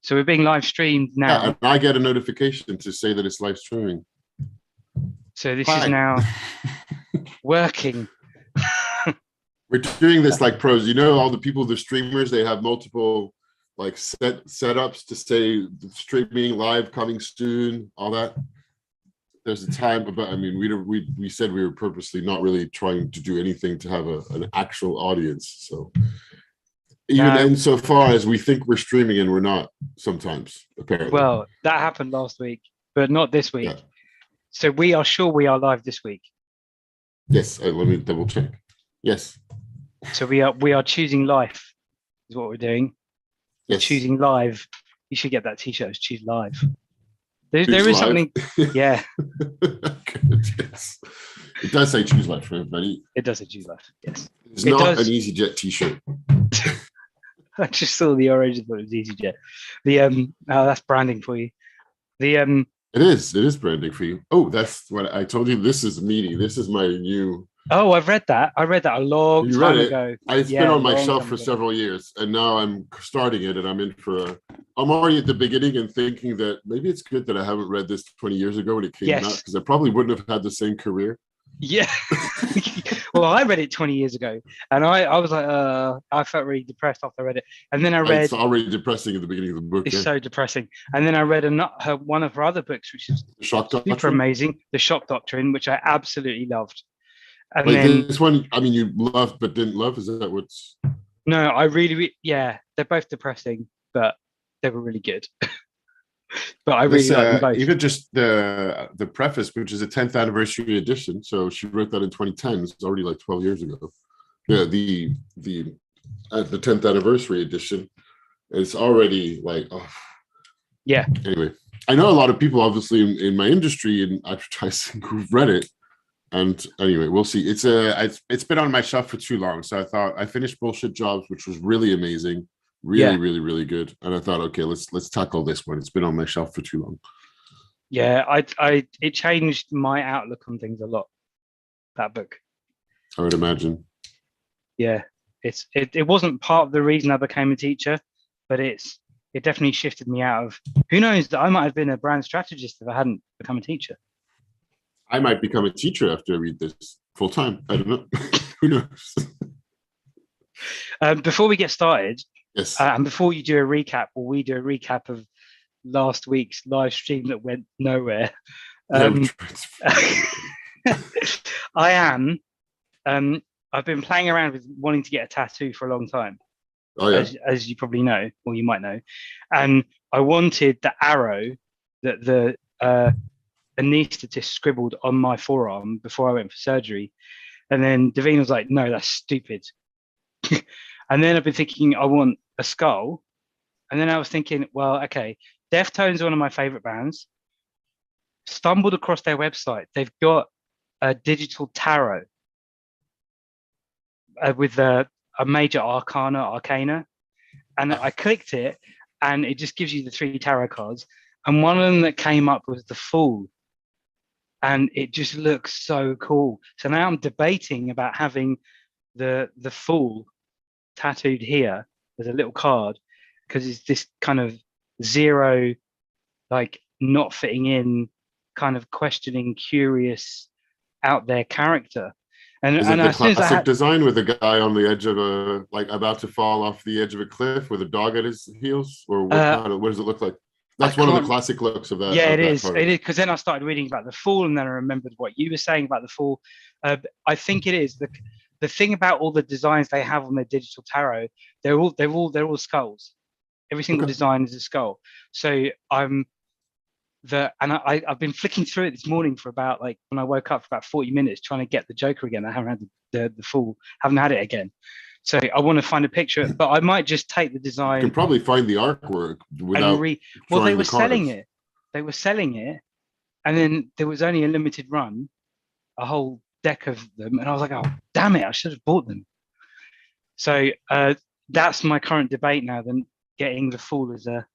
So we're being live streamed now. Yeah, and I get a notification to say that it's live streaming. So this is now working. We're doing this like pros. You know, all the people, the streamers, they have multiple like setups to say streaming live coming soon, all that. There's a time, but I mean, we said we were purposely not really trying to do anything to have an actual audience. So even insofar as we think we're streaming and we're not sometimes, apparently. Well, that happened last week, but not this week. Yeah. So we are sure we are live this week. Yes, let me double check. Yes. So we are choosing life is what we're doing. Yes. Choosing live. You should get that T-shirt. It's choose live. There is something. Yeah. Yes. It does say choose life for everybody. It does say choose life. Yes. It's not an EasyJet T-shirt. I just saw the orange and thought it was EasyJet. The that's branding for you. The It is branding for you. Oh, that's what I told you. This is meaty. This is my new. Oh, I've read that. I read that a long time ago. It's been on my shelf for several years, and now I'm starting it, and I'm already at the beginning and thinking that maybe it's good that I haven't read this 20 years ago when it came out, because I probably wouldn't have had the same career. Yeah. Well, I read it 20 years ago, and I was like, I felt really depressed after I read it. And then I read. It's already depressing at the beginning of the book. It's so depressing. And then I read one of her other books, which is super amazing, The Shock Doctrine, which I absolutely loved. And then this one, I mean, you loved but didn't love. Is that what's? No, I really, yeah, they're both depressing, but they were really good. But I really like them both. Even just the preface, which is a 10th anniversary edition. So she wrote that in 2010. It's already like 12 years ago. Yeah, the 10th anniversary edition. It's already like, oh. Yeah. Anyway, I know a lot of people, obviously, in my industry in advertising who've read it. And anyway, we'll see. It's been on my shelf for too long. So I thought I finished Bullshit Jobs, which was really amazing. Really good. And I thought, okay, let's tackle this one. It's been on my shelf for too long. Yeah, it changed my outlook on things a lot, that book. I would imagine. Yeah. It wasn't part of the reason I became a teacher, but it definitely shifted me out of, who knows, that I might have been a brand strategist if I hadn't become a teacher. I might become a teacher after I read this full time. I don't know. Who knows? Before we get started, yes, and before you do a recap, or we do a recap of last week's live stream that went nowhere. I've been playing around with wanting to get a tattoo for a long time. Oh, yeah. As you probably know, or you might know. And I wanted the arrow that the anaesthetist scribbled on my forearm before I went for surgery. And then Davina was like, no, that's stupid. And then I've been thinking, I want a skull. And then I was thinking, well, okay, Deftones are one of my favorite bands. Stumbled across their website. They've got a digital tarot with a major arcana. And I clicked it, and it just gives you the 3 tarot cards. And one of them that came up was the Fool. And it just looks so cool. So now I'm debating about having the Fool tattooed here as a little card, because it's this kind of zero, like not fitting in, kind of questioning, curious, out there character. And is it the classic design with a guy on the edge of about to fall off the edge of a cliff with a dog at his heels, or what does it look like? That's one of the classic looks of that. Yeah, it is. It is, because then I started reading about the Fool, and then I remembered what you were saying about the Fool. I think it is the thing about all the designs they have on their digital tarot. They're all skulls. Every single design is a skull. So I've been flicking through it this morning for about, like, when I woke up, for about 40 minutes trying to get the Joker again. I haven't had the Fool. Haven't had it again. So I want to find a picture, but I might just take the design. You can probably find the artwork without. Well, they were selling it. They were selling it, and then there was only a limited run, a whole deck of them, and I was like, "Oh, damn it! I should have bought them." So that's my current debate now. Then getting the Fool as a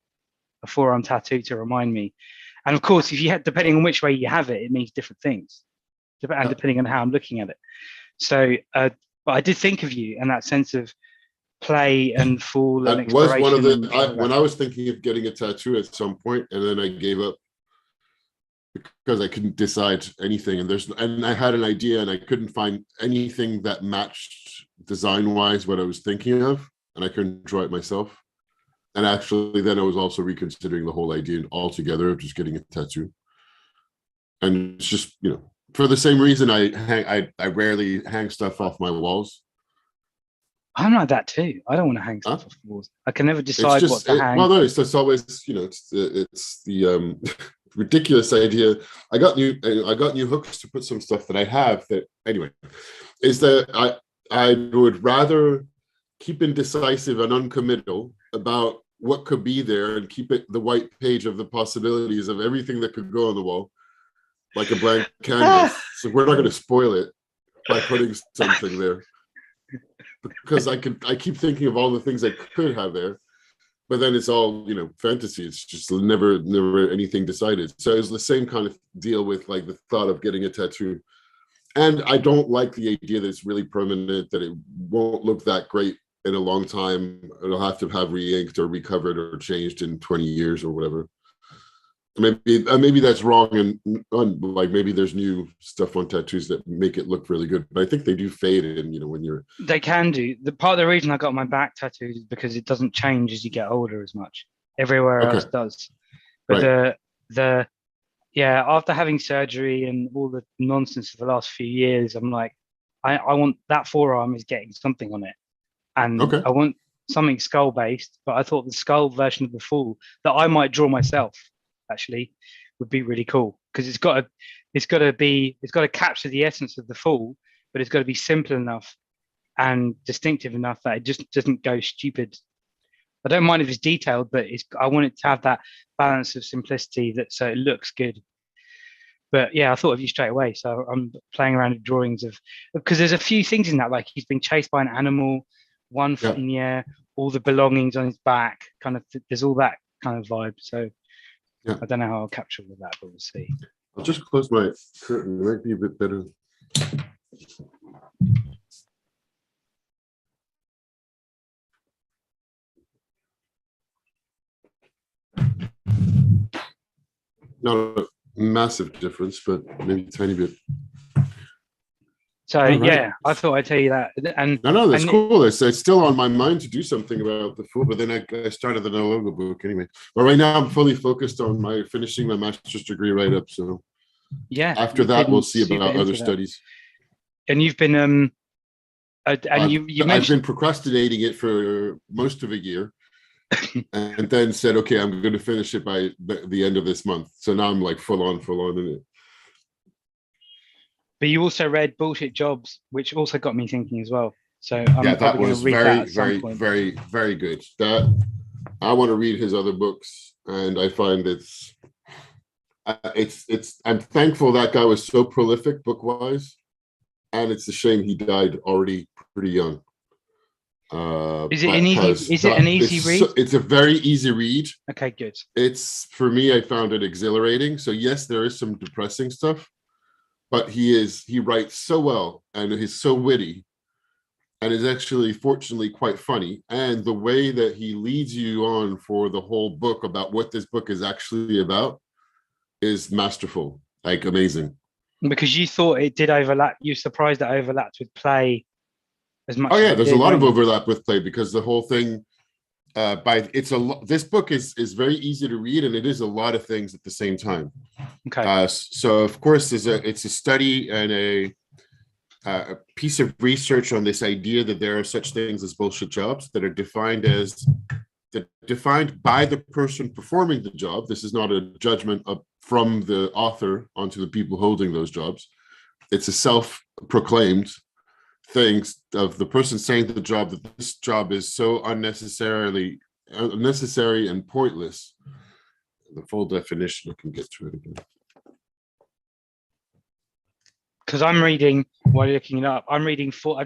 forearm tattoo to remind me, and of course, depending on which way you have it, it means different things, and depending on how I'm looking at it. So. But I did think of you, and that sense of play and fall and That was one of exploration. when I was thinking of getting a tattoo at some point, and then I gave up because I couldn't decide anything. And I had an idea, and I couldn't find anything that matched design-wise what I was thinking of, and I couldn't draw it myself. And actually, then I was also reconsidering the whole idea altogether of just getting a tattoo. And it's just, for the same reason I rarely hang stuff off my walls. I'm like that too. I don't want to hang stuff off the walls. I can never decide what to hang. Well, no, it's always, it's the ridiculous idea. I got new hooks to put some stuff that I have that anyway, is that I would rather keep indecisive and uncommittal about what could be there and keep it the white page of the possibilities of everything that could go on the wall, like a blank canvas. So we're not going to spoil it by putting something there, because I keep thinking of all the things I could have there, but then it's all fantasy. It's just never anything decided. So it's the same kind of deal with like the thought of getting a tattoo. And I don't like the idea that it's really permanent, that it won't look that great in a long time. It'll have to have re-inked or recovered or changed in 20 years or whatever. Maybe that's wrong, and like maybe there's new stuff on tattoos that make it look really good, but I think they do fade in, when you're. They can do. The part of the reason I got my back tattooed is because it doesn't change as you get older as much. Everywhere else does. But right. After having surgery and all the nonsense of the last few years, I'm like, I want that forearm is getting something on it, and I want something skull based. But I thought the skull version of the Fool that I might draw myself actually would be really cool, because it's got to capture the essence of the Fool, but it's got to be simple enough and distinctive enough that it just doesn't go stupid. I don't mind if it's detailed, but I want it to have that balance of simplicity so it looks good. But yeah, I thought of you straight away. So I'm playing around with drawings because there's a few things in that, like he's being chased by an animal, one foot in the air, all the belongings on his back, kind of there's all that kind of vibe. So I don't know how I'll capture all of that, but we'll see. I'll just close my curtain. It might be a bit better. Not a massive difference, but maybe a tiny bit. So right. I thought I'd tell you that. And that's cool. It's still on my mind to do something about the Fool, but then I started the no logo book anyway. But right now I'm fully focused on finishing my master's degree right up. So after that we'll see about other studies. And you've been I've been procrastinating it for most of a year, and then said, okay, I'm going to finish it by the end of this month. So now I'm like full on in it. But you also read Bullshit Jobs, which also got me thinking as well. So I'm probably going to read that at some point. Very, very good. That I want to read his other books, and I find it's. I'm thankful that guy was so prolific book-wise, and it's a shame he died already pretty young. Is it an easy read? It's a very easy read. Okay, good. It's, for me, I found it exhilarating. So yes, there is some depressing stuff, but he writes so well, and he's so witty, and is actually fortunately quite funny. And the way that he leads you on for the whole book about what this book is actually about is masterful, like amazing. Because you thought it did overlap, you're surprised it overlapped with Play as much. Oh yeah, there's a lot of overlap with Play, because the whole thing this book is very easy to read, and it is a lot of things at the same time. Okay. So of course it's a study and a piece of research on this idea that there are such things as bullshit jobs that are defined by the person performing the job. This is not a judgment from the author onto the people holding those jobs. It's a self-proclaimed thing of the person saying to the job that this job is so unnecessary and pointless. The full definition, I can get to it again. Because I'm reading, while you're looking it up, I've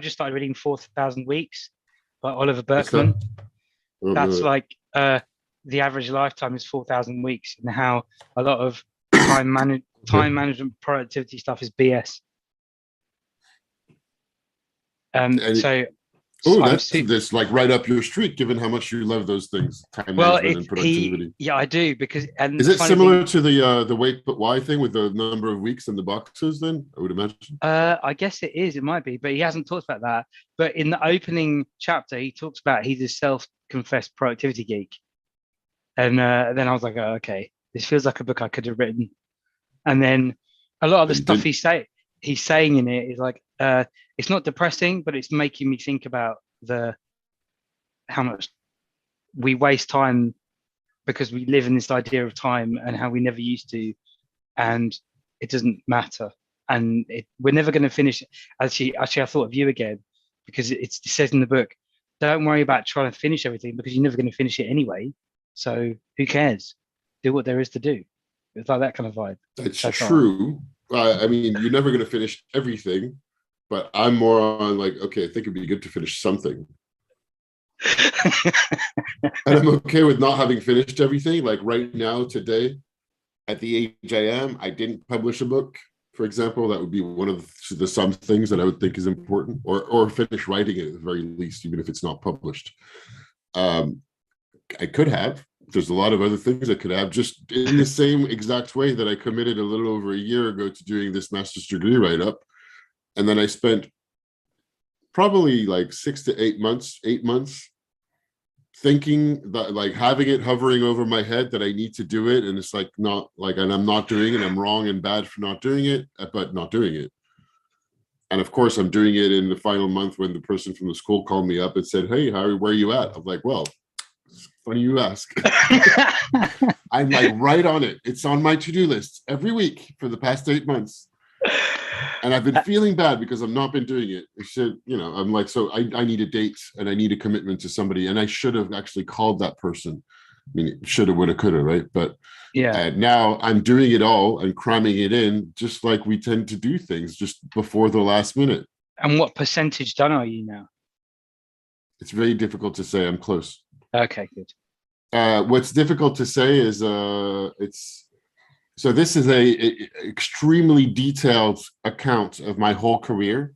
just started reading 4,000 Weeks by Oliver Berkman. That's like the average lifetime is 4,000 weeks, and how a lot of time management productivity stuff is BS. So Oh, I'm that's like right up your street, given how much you love those things, time well, management and productivity. yeah, I do, because and Is the it funny thing, similar to the wait but why thing with the number of weeks and the boxes? Then I would imagine. I guess it is, it might be, but he hasn't talked about that. But in the opening chapter, he talks about he's a self-confessed productivity geek, and then I was like, oh, okay, this feels like a book I could have written. And then a lot of the But he stuff didn't. he's saying in it is like, it's not depressing, but it's making me think about the how much we waste time because we live in this idea of time and how we never used to, and it doesn't matter, and we're never going to finish. Actually, I thought of you again, because it says in the book, don't worry about trying to finish everything because you're never going to finish it anyway. So who cares? Do what there is to do. It's like that kind of vibe. That's That's all. true. I mean, you're never going to finish everything, but I'm more on like, okay, I think it'd be good to finish something. And I'm okay with not having finished everything. Like right now, today, at the age I am, I didn't publish a book, for example. That would be one of the some things that I would think is important, or finish writing it at the very least, even if it's not published. I could have. There's a lot of other things I could have, just in the same exact way that I committed a little over a year ago to doing this master's degree write-up. And then I spent probably like 8 months thinking that, like, having it hovering over my head that I need to do it. And it's like, not like, and I'm not doing it. I'm wrong and bad for not doing it, but not doing it. And of course, I'm doing it in the final month when the person from the school called me up and said, hey, Harry, where are you at? I'm like, well, it's funny you ask. I'm like right on it. It's on my to-do list every week for the past 8 months. And I've been feeling bad because I've not been doing it. I should, I'm like, so I need a date and I need a commitment to somebody. And I should have actually called that person. I mean, shoulda, woulda, coulda, right? But Yeah. now I'm doing it all and cramming it in, just like we tend to do things just before the last minute. And what percentage done are you now? It's very difficult to say. I'm close. Okay, good. What's difficult to say is so this is a extremely detailed account of my whole career.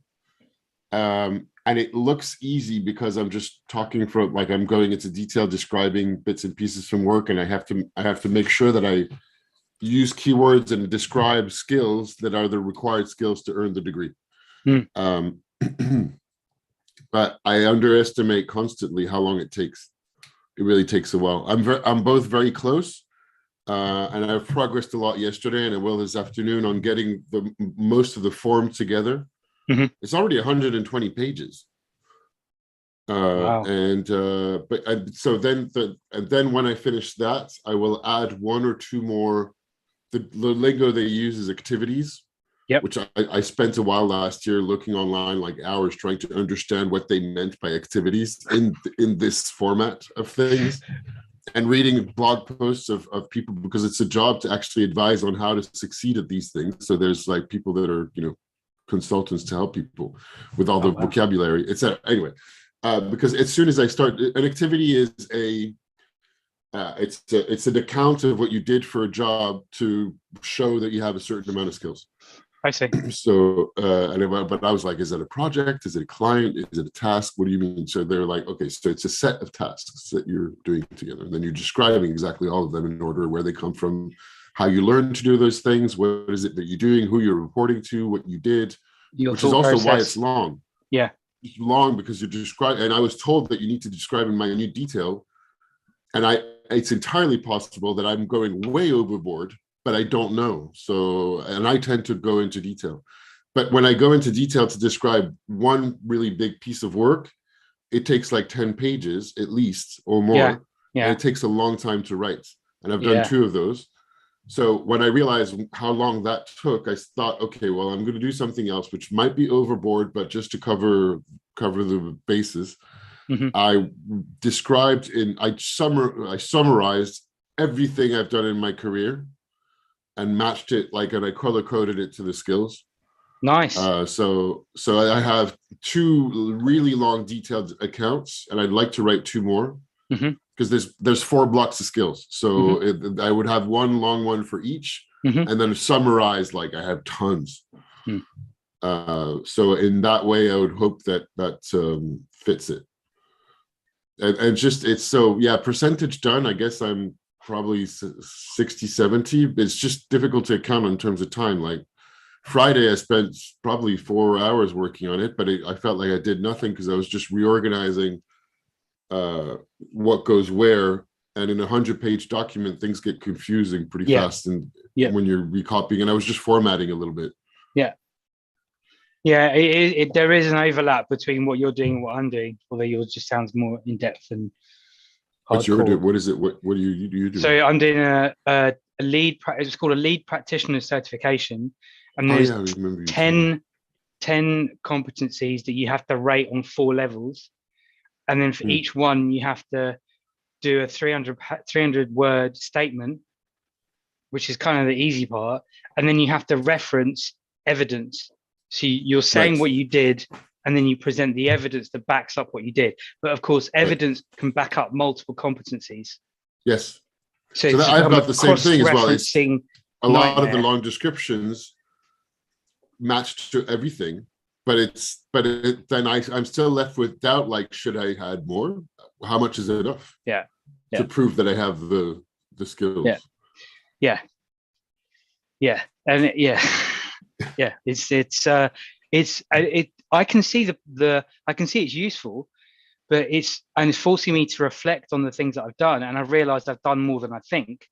And it looks easy because I'm just talking from, like, I'm going into detail describing bits and pieces from work, and I have to make sure that I use keywords and describe skills that are the required skills to earn the degree. But I underestimate constantly how long it takes. It really takes a while. I'm both very close, and I've progressed a lot yesterday, and I will this afternoon on getting most of the form together. Mm-hmm. It's already 120 pages. Wow. So then when I finish that, I will add one or two more. The lingo they use is activities. Yep. Which I spent a while last year looking online, like hours, trying to understand what they meant by activities in this format of things, and reading blog posts of people, because it's a job to actually advise on how to succeed at these things. So there's like people that are, consultants to help people with all the vocabulary, etc. Anyway, because as soon as I start, an activity is it's an account of what you did for a job to show that you have a certain amount of skills. I see. So, but I was like, is it a project? Is it a client? Is it a task? What do you mean? So they're like, okay, so it's a set of tasks that you're doing together. And then you're describing exactly all of them in order, where they come from, how you learn to do those things, what is it that you're doing, who you're reporting to, what you did, which is also why it's long. Yeah. It's long because you're describing, and I was told that you need to describe in minute detail. And it's entirely possible that I'm going way overboard, but I don't know. So, and I tend to go into detail. But when I go into detail to describe one really big piece of work, it takes like 10 pages at least or more. Yeah. And it takes a long time to write. And I've done 2 of those. So when I realized how long that took, I thought, okay, well, I'm going to do something else, which might be overboard, but just to cover the bases. Mm-hmm. I summarized everything I've done in my career and matched it, and I color coded it to the skills. Nice. So I have 2 really long detailed accounts, and I'd like to write 2 more, because there's 4 blocks of skills. So I would have one long one for each, and then summarize, I have tons. So in that way, I would hope that fits it. And just, it's so, yeah, percentage done, I guess I'm probably 60, 70. It's just difficult to account in terms of time. Like Friday, I spent probably 4 hours working on it, but I felt like I did nothing because I was just reorganizing what goes where. And in a 100-page document, things get confusing pretty fast. And when you're recopying, and I was just formatting a little bit. Yeah. There is an overlap between what you're doing and what I'm doing, although yours just sounds more in depth and What's your hardcore. what is it? What do you do? So I'm doing a lead. It's called a lead practitioner certification, and there's 10 competencies that you have to rate on 4 levels, and then for each one you have to do a 300 word statement, which is kind of the easy part, and then you have to reference evidence. So you're saying what you did, and then you present the evidence that backs up what you did. But of course, evidence can back up multiple competencies. Yes. So I've got the same thing as well. It's a lot of the long descriptions match to everything, but then I'm still left with doubt. Like, should I add more? How much is enough? Yeah. To prove that I have the skills. Yeah. And I can see I can see it's useful, but it's forcing me to reflect on the things that I've done, and I've realized I've done more than I think.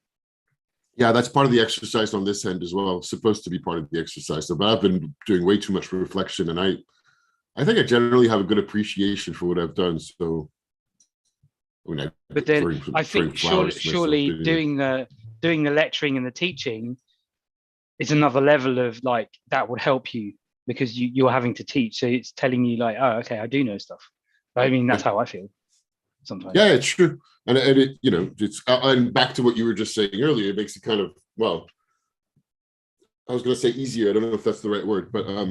Yeah, that's part of the exercise on this end as well. It's supposed to be part of the exercise. So, but I've been doing way too much reflection, and I think I generally have a good appreciation for what I've done. So, but then I think surely doing the lecturing and the teaching is another level of like that would help you, because you're having to teach, so it's telling you like, oh, okay, I do know stuff. I mean, that's how I feel sometimes. Yeah, it's true, and it it's and back to what you were just saying earlier, it makes it kind of, well, I was going to say easier. I don't know if that's the right word, but I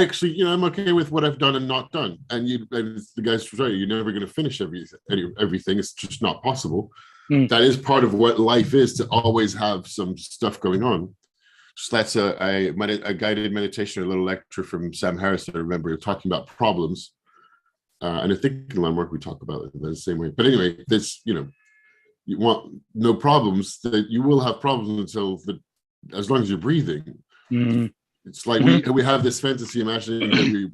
actually, I'm okay with what I've done and not done. And the guy's right. You're never going to finish everything. It's just not possible. That is part of what life is, to always have some stuff going on. So that's a guided meditation, a little lecture from Sam Harris. I remember talking about problems. And I think in Landmark we talk about it in the same way. But anyway, this, you want no problems, that you will have problems as long as you're breathing. It's like we have this fantasy imagining that we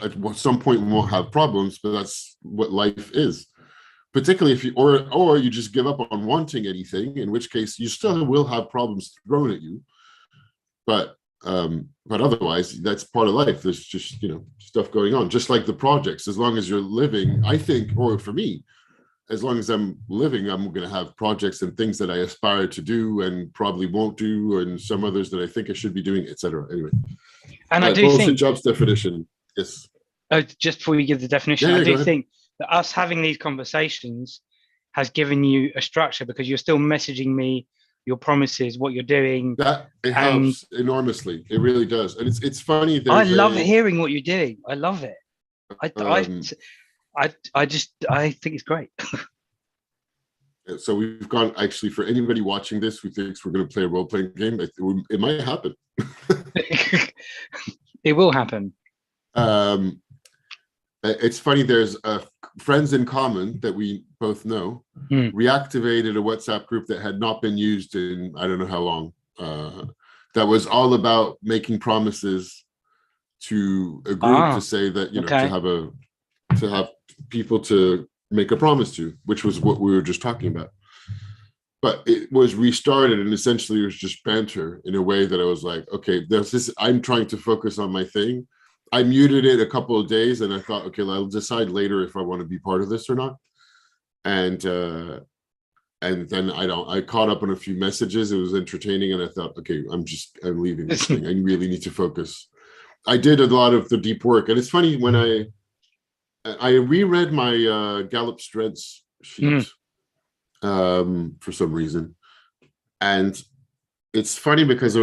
at some point we won't have problems, but that's what life is. Particularly if you or you just give up on wanting anything, in which case you still will have problems thrown at you. But otherwise, that's part of life. There's just stuff going on, just like the projects. As long as you're living, I think, or for me, as long as I'm living, I'm going to have projects and things that I aspire to do and probably won't do, and some others that I think I should be doing, etc. Anyway, and I do think jobs definition. Yes. Just before we give the definition, I do think that us having these conversations has given you a structure, because you're still messaging me your promises, what you're doing. That it helps enormously. It really does, and it's funny. I love hearing what you're doing. I love it. I think it's great. So we've gone, actually, for anybody watching this who thinks we're going to play a role-playing game, it might happen. It will happen. It's funny, there's friends in common that we both know reactivated a WhatsApp group that had not been used in I don't know how long, that was all about making promises to a group to say that, to have people to make a promise to, which was what we were just talking about. But it was restarted, and essentially it was just banter in a way that I was like, okay, I'm trying to focus on my thing. I muted it a couple of days, and I thought, okay, I'll decide later if I want to be part of this or not. And then I caught up on a few messages. It was entertaining, and I thought, okay, I'm leaving this thing. I really need to focus. I did a lot of the deep work, and it's funny, when I reread my Gallup Strengths sheet for some reason, and it's funny because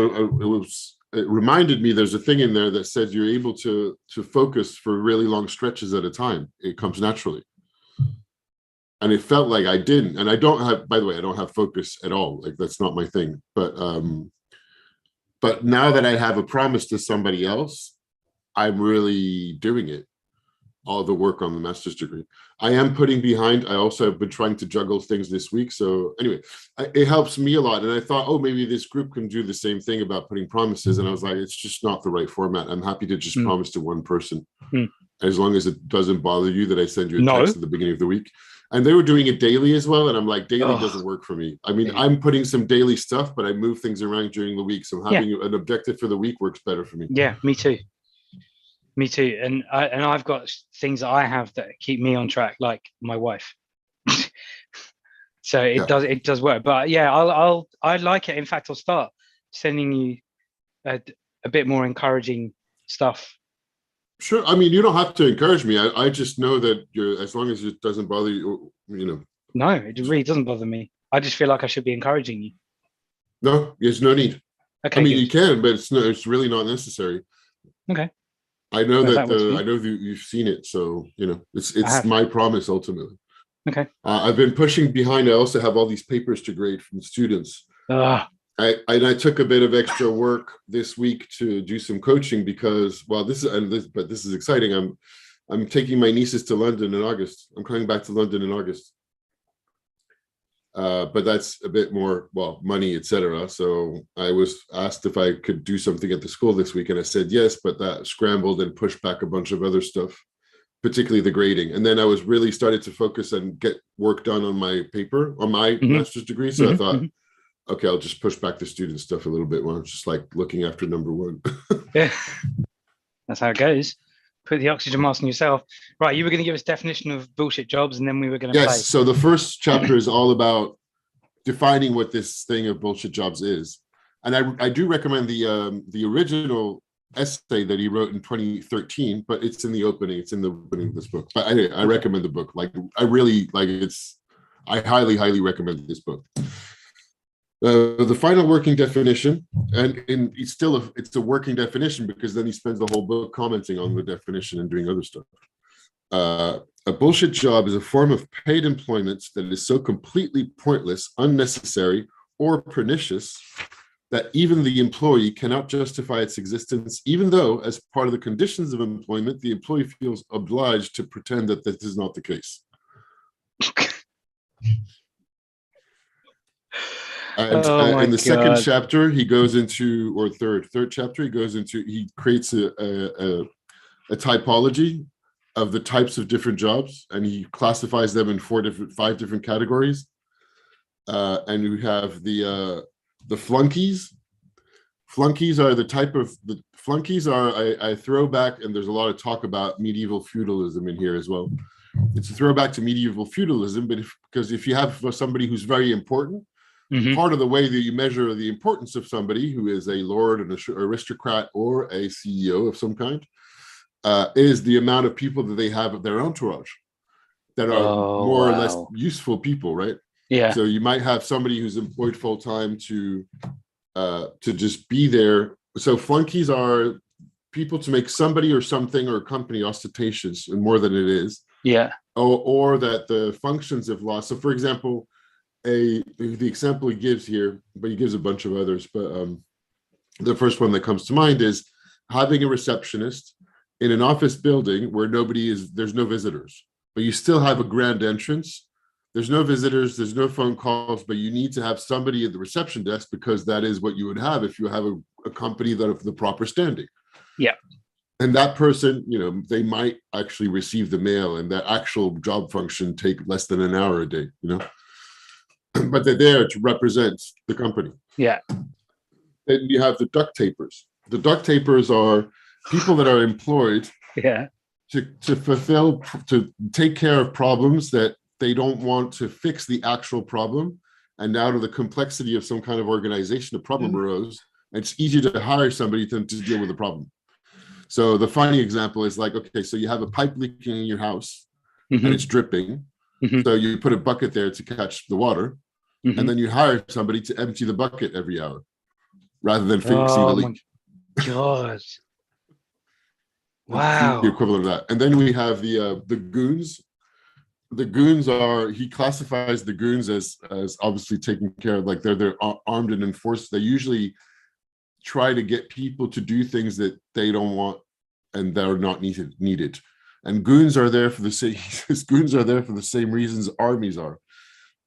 it reminded me there's a thing in there that says you're able to focus for really long stretches at a time. It comes naturally. And it felt like I didn't. And I don't have focus at all. Like, that's not my thing. But now that I have a promise to somebody else, I'm really doing it, all the work on the master's degree. I am putting behind. I also have been trying to juggle things this week. So anyway, it helps me a lot. And I thought, oh, maybe this group can do the same thing about putting promises. And I was like, it's just not the right format. I'm happy to just promise to one person, as long as it doesn't bother you that I send you a text at the beginning of the week. And they were doing it daily as well. And I'm like, daily doesn't work for me. I mean, I'm putting some daily stuff, but I move things around during the week. So having an objective for the week works better for me. Yeah, me too. Me too. And I've got things that I have that keep me on track, like my wife. So it does work. But yeah, I like it. In fact, I'll start sending you a bit more encouraging stuff. Sure. I mean, you don't have to encourage me. I just know that as long as it doesn't bother you, No, it really doesn't bother me. I just feel like I should be encouraging you. No, there's no need. Okay. I mean, you can, but it's really not necessary. Okay. I know I know that you've seen it, so it's my promise ultimately. Okay. I've been pushing behind. I also have all these papers to grade from students. I took a bit of extra work this week to do some coaching because, well, this is exciting. I'm taking my nieces to London in August. I'm coming back to London in August. But that's a bit more, money, etc. So I was asked if I could do something at the school this week, and I said yes, but that scrambled and pushed back a bunch of other stuff, particularly the grading. And then I was really started to focus and get work done on my paper, on my master's degree. So I thought, okay, I'll just push back the student stuff a little bit more. Just like looking after number one. Yeah, that's how it goes. Put the oxygen mask on yourself. Right, you were going to give us definition of bullshit jobs, and then we were going to play. So the first chapter is all about defining what this thing of bullshit jobs is. And I do recommend the original essay that he wrote in 2013, but it's in the opening. It's in the opening of this book. But I recommend the book. Like, I really like it's. I highly, highly recommend this book. The final working definition, and it's a working definition because then he spends the whole book commenting on the definition and doing other stuff. A bullshit job is a form of paid employment that is so completely pointless, unnecessary, or pernicious that even the employee cannot justify its existence, even though, as part of the conditions of employment, the employee feels obliged to pretend that this is not the case. And in the second chapter, he goes into, or third chapter, he creates a typology of the types of different jobs, and he classifies them in five different categories. And we have the flunkies. Flunkies are a throwback, and there's a lot of talk about medieval feudalism in here as well. It's a throwback to medieval feudalism, but because if you have somebody who's very important, part of the way that you measure the importance of somebody who is a lord, an aristocrat, or a CEO of some kind, is the amount of people that they have at their entourage that are more or less useful people, right? Yeah. So you might have somebody who's employed full time to just be there. So flunkies are people to make somebody or something or a company ostentatious and more than it is. Yeah. Or that the functions have lost. So, for example, the example he gives here, but he gives a bunch of others, but the first one that comes to mind is having a receptionist in an office building where there's no visitors, but you still have a grand entrance. There's no visitors, there's no phone calls, but you need to have somebody at the reception desk because that is what you would have if you have a company that of the proper standing. Yeah. And that person, they might actually receive the mail, and that actual job function take less than an hour a day, but they're there to represent the company. Yeah. Then you have the duct tapers. The duct tapers are people that are employed to take care of problems that they don't want to fix the actual problem. And out of the complexity of some kind of organization, a problem arose. And it's easier to hire somebody than to deal with the problem. So the funny example is like, okay, so you have a pipe leaking in your house and it's dripping. So you put a bucket there to catch the water, and then you hire somebody to empty the bucket every hour rather than fixing the leak. My God. Wow. The equivalent of that. And then we have the goons. The goons he classifies the goons as obviously taking care of, like they're armed and enforced. They usually try to get people to do things that they don't want and they're not needed. And goons are there for the same goons are there for the same reasons armies are.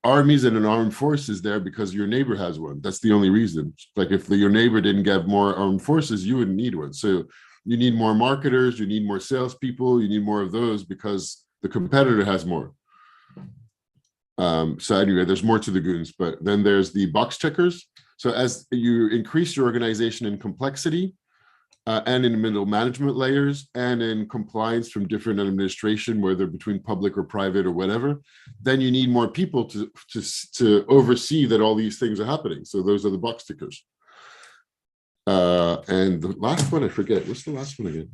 Armies and an armed force is there because your neighbor has one. That's the only reason. Like if your neighbor didn't get more armed forces, you wouldn't need one. So you need more marketers, you need more salespeople, you need more of those because the competitor has more. So anyway, there's more to the goons, but then there's the box checkers. So as you increase your organization in complexity, and in middle management layers and in compliance from different administration, whether between public or private or whatever, then you need more people to oversee that all these things are happening. So those are the box tickers. And the last one, I forget. What's the last one again?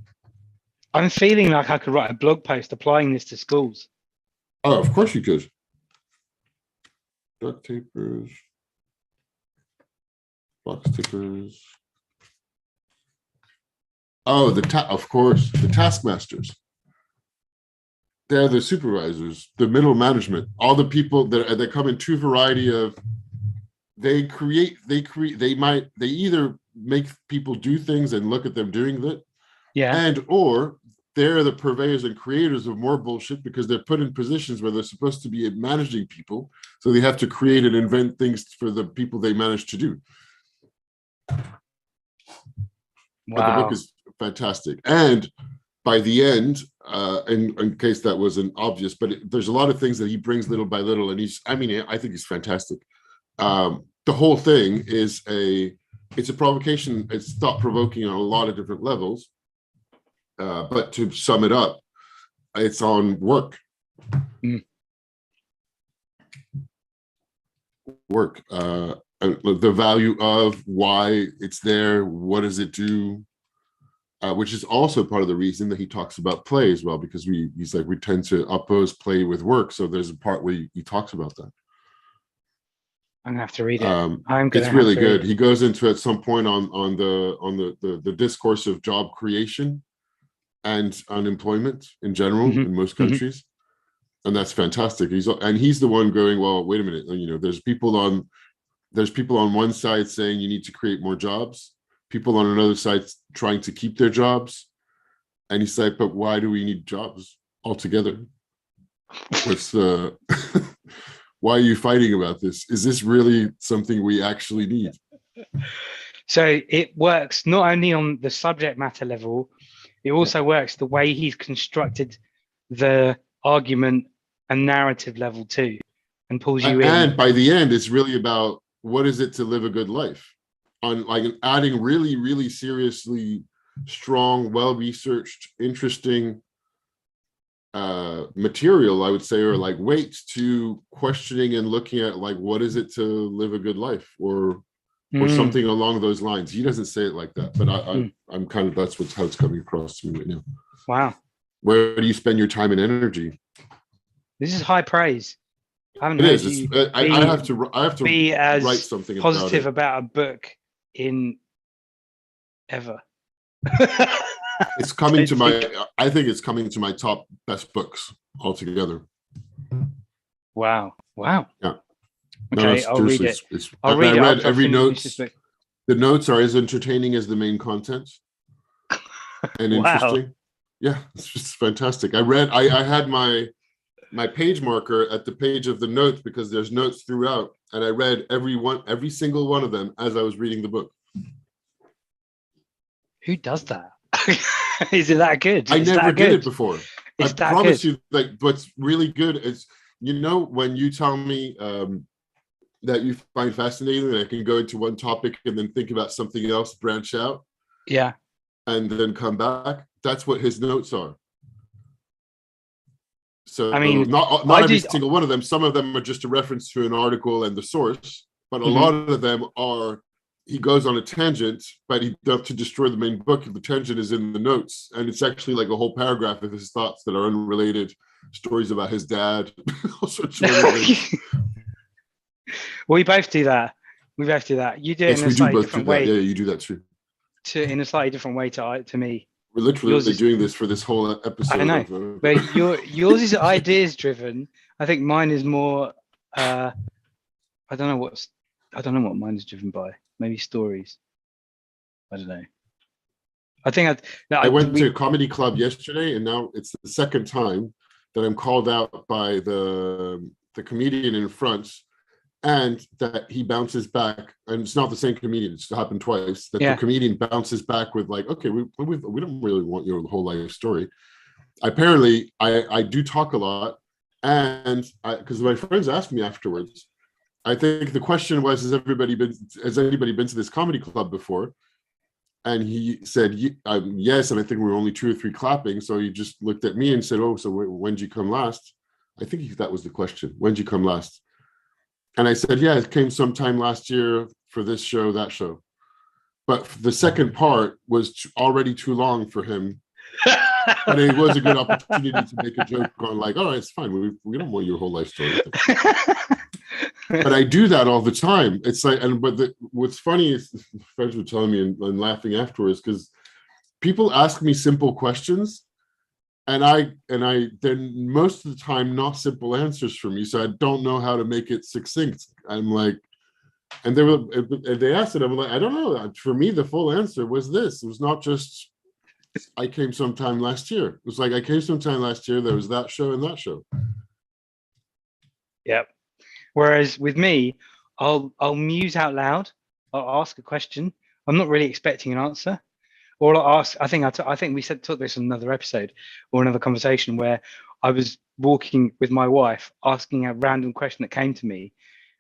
I'm feeling like I could write a blog post applying this to schools. Oh, of course you could. Duct tapers, box tickers. Oh, of course, the taskmasters. They're the supervisors, the middle management, all the people that come in two variety of. They either make people do things and look at them doing that, and or they're the purveyors and creators of more bullshit because they're put in positions where they're supposed to be managing people, so they have to create and invent things for the people they manage to do. Wow. But the book is fantastic, and by the end, in case that wasn't obvious, but there's a lot of things that he brings little by little, and I think he's fantastic. The whole thing is it's a provocation. It's thought-provoking on a lot of different levels, but to sum it up, it's on work. Work, the value of why it's there, what does it do, which is also part of the reason that he talks about play as well, because he's like, we tend to oppose play with work. So there's a part where he talks about that. I'm gonna have to read it. It's really good. He goes into at some point on the discourse of job creation and unemployment in general in most countries, and that's fantastic. He's the one going, well, wait a minute, there's people on one side saying you need to create more jobs, people on another side trying to keep their jobs, and he's like, but why do we need jobs altogether? What's the why are you fighting about this? Is this really something we actually need? So it works not only on the subject matter level, it also works the way he's constructed the argument and narrative level too, and pulls you in. And by the end, it's really about what is it to live a good life, on like adding really, really seriously strong, well-researched, interesting material, I would say, or like weight to questioning and looking at like, what is it to live a good life, or something along those lines. He doesn't say it like that, but I'm kind of, that's how it's coming across to me right now. Wow. Where do you spend your time and energy? This is high praise. I have to be as write something positive about a book in ever. It's coming to I think it's coming to my top best books altogether. Wow. Yeah. Okay, I'll read it. I read every note. The notes are as entertaining as the main content, and interesting. Yeah, it's just fantastic. I had my page marker at the page of the notes because there's notes throughout, and I read every single one of them as I was reading the book. Who does that? Is it that good? I never did it before. I promise you, like, what's really good is, when you tell me that you find fascinating, that I can go into one topic and then think about something else, branch out, and then come back. That's what his notes are. So I mean, not every single one of them. Some of them are just a reference to an article and the source, but a lot of them are. He goes on a tangent, but to destroy the main book, the tangent is in the notes, and it's actually like a whole paragraph of his thoughts that are unrelated, stories about his dad, all sorts of things. We both do that. You do it in a slightly different way. Yeah, you do that too. In a slightly different way to me. We're literally doing this for this whole episode. I know, but yours is ideas driven. I think mine is more. I don't know what mine is driven by. Maybe stories. I don't know. I think I went to a comedy club yesterday, and now it's the second time that I'm called out by the comedian in front, and that he bounces back, and it's not the same comedian. It's happened twice. That the comedian bounces back with like, "Okay, we don't really want your whole life story." Apparently, I do talk a lot, and because my friends asked me afterwards, I think the question was, has anybody been to this comedy club before? And he said, yes. And I think we were only 2 or 3 clapping. So he just looked at me and said, oh, so when did you come last? I think that was the question. When did you come last? And I said, yeah, it came sometime last year for this show, that show. But the second part was already too long for him. And it was a good opportunity to make a joke on like, all right, it's fine. We don't want your whole life story. But I do that all the time. It's like, what's funny is friends were telling me and laughing afterwards, because people ask me simple questions, and I then most of the time not simple answers for me, so I don't know how to make it succinct. I'm like, and they asked it. I'm like, I don't know. For me, the full answer was this. It was not just I came sometime last year. It was like I came sometime last year. There was that show and that show. Yep. Whereas with me, I'll muse out loud. I'll ask a question. I'm not really expecting an answer. Or I'll ask. I think we took this in another episode or another conversation where I was walking with my wife, asking a random question that came to me,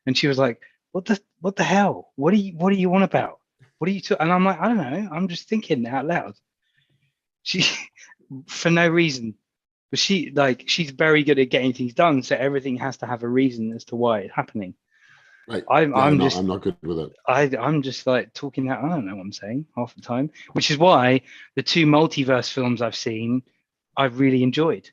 and she was like, "What the hell? What do you want about? What are you?" And I'm like, "I don't know. I'm just thinking out loud." She, for no reason. But she's very good at getting things done, so everything has to have a reason as to why it's happening. Right. I'm not good with it. I'm just like talking out. I don't know what I'm saying half the time, which is why the 2 multiverse films I've seen, I've really enjoyed.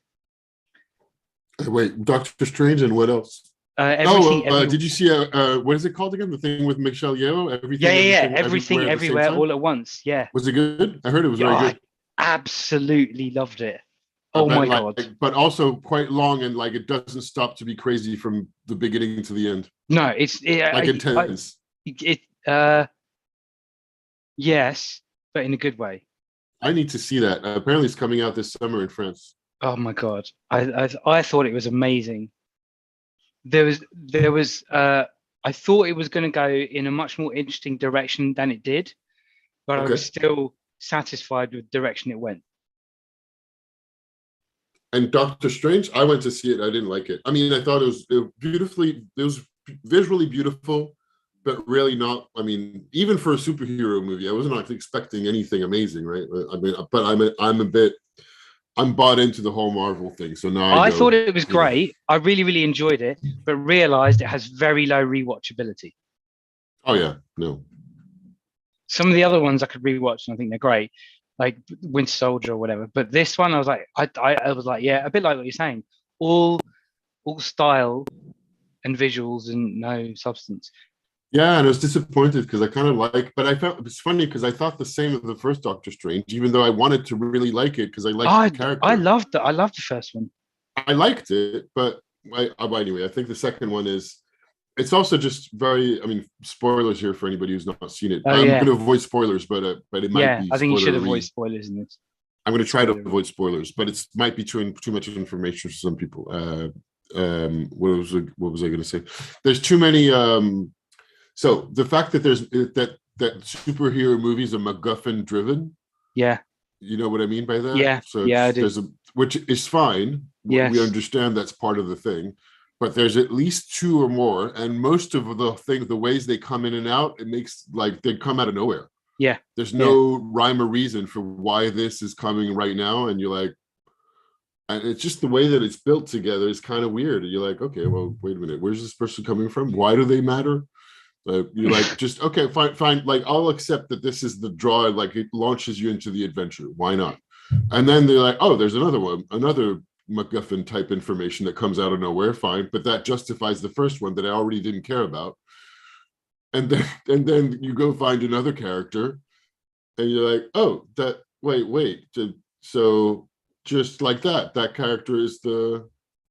Wait, Doctor Strange and what else? Did you see what is it called again? The thing with Michelle Yeoh? Everything everywhere all at once. Yeah. Was it good? I heard it was very good. I absolutely loved it. Oh my god! But also quite long, and like it doesn't stop to be crazy from the beginning to the end. No, it's intense. Yes, but in a good way. I need to see that. Apparently, it's coming out this summer in France. Oh my god! I thought it was amazing. There was I thought it was going to go in a much more interesting direction than it did, but I was still satisfied with the direction it went. And Doctor Strange, I went to see it. I didn't like it. I mean, I thought it was visually beautiful, but really not. I mean, even for a superhero movie, I wasn't actually expecting anything amazing, right? I mean, but I'm bought into the whole Marvel thing. So now I thought it was great. I really, really enjoyed it, but realized it has very low rewatchability. Oh yeah, no. Some of the other ones I could rewatch and I think they're great, like Winter Soldier or whatever. But this one, I was like, I was like, yeah, a bit like what you're saying, all style and visuals and no substance. Yeah, and I was disappointed because I kind of but I felt it's funny because I thought the same of the first Doctor Strange, even though I wanted to really like it because I liked the character. I loved the first one. I liked it, but anyway, I think the second one it's also just very. I mean, spoilers here for anybody who's not seen it. I'm going to avoid spoilers, but it might be. Yeah, I think you should avoid spoilers in this. I'm going to try to avoid spoilers, but it might be too much information for some people. What was I going to say? There's too many. So the fact that there's that superhero movies are MacGuffin driven. Yeah. You know what I mean by that? Yeah. So I do. Which is fine. Yes. We understand that's part of the thing, but there's at least 2 or more, and most of the ways they come in and out, it makes like they come out of nowhere. Yeah. There's no rhyme or reason for why this is coming right now, and you're like, and it's just the way that it's built together is kind of weird. And you're like, okay, well, wait a minute, where's this person coming from? Why do they matter? You're like, just okay, fine. Like, I'll accept that this is the draw. Like, it launches you into the adventure. Why not? And then they're like, oh, there's another MacGuffin type information that comes out of nowhere. Fine, but that justifies the first one that I already didn't care about. And then you go find another character, and you're like, oh, wait. So just like that character is the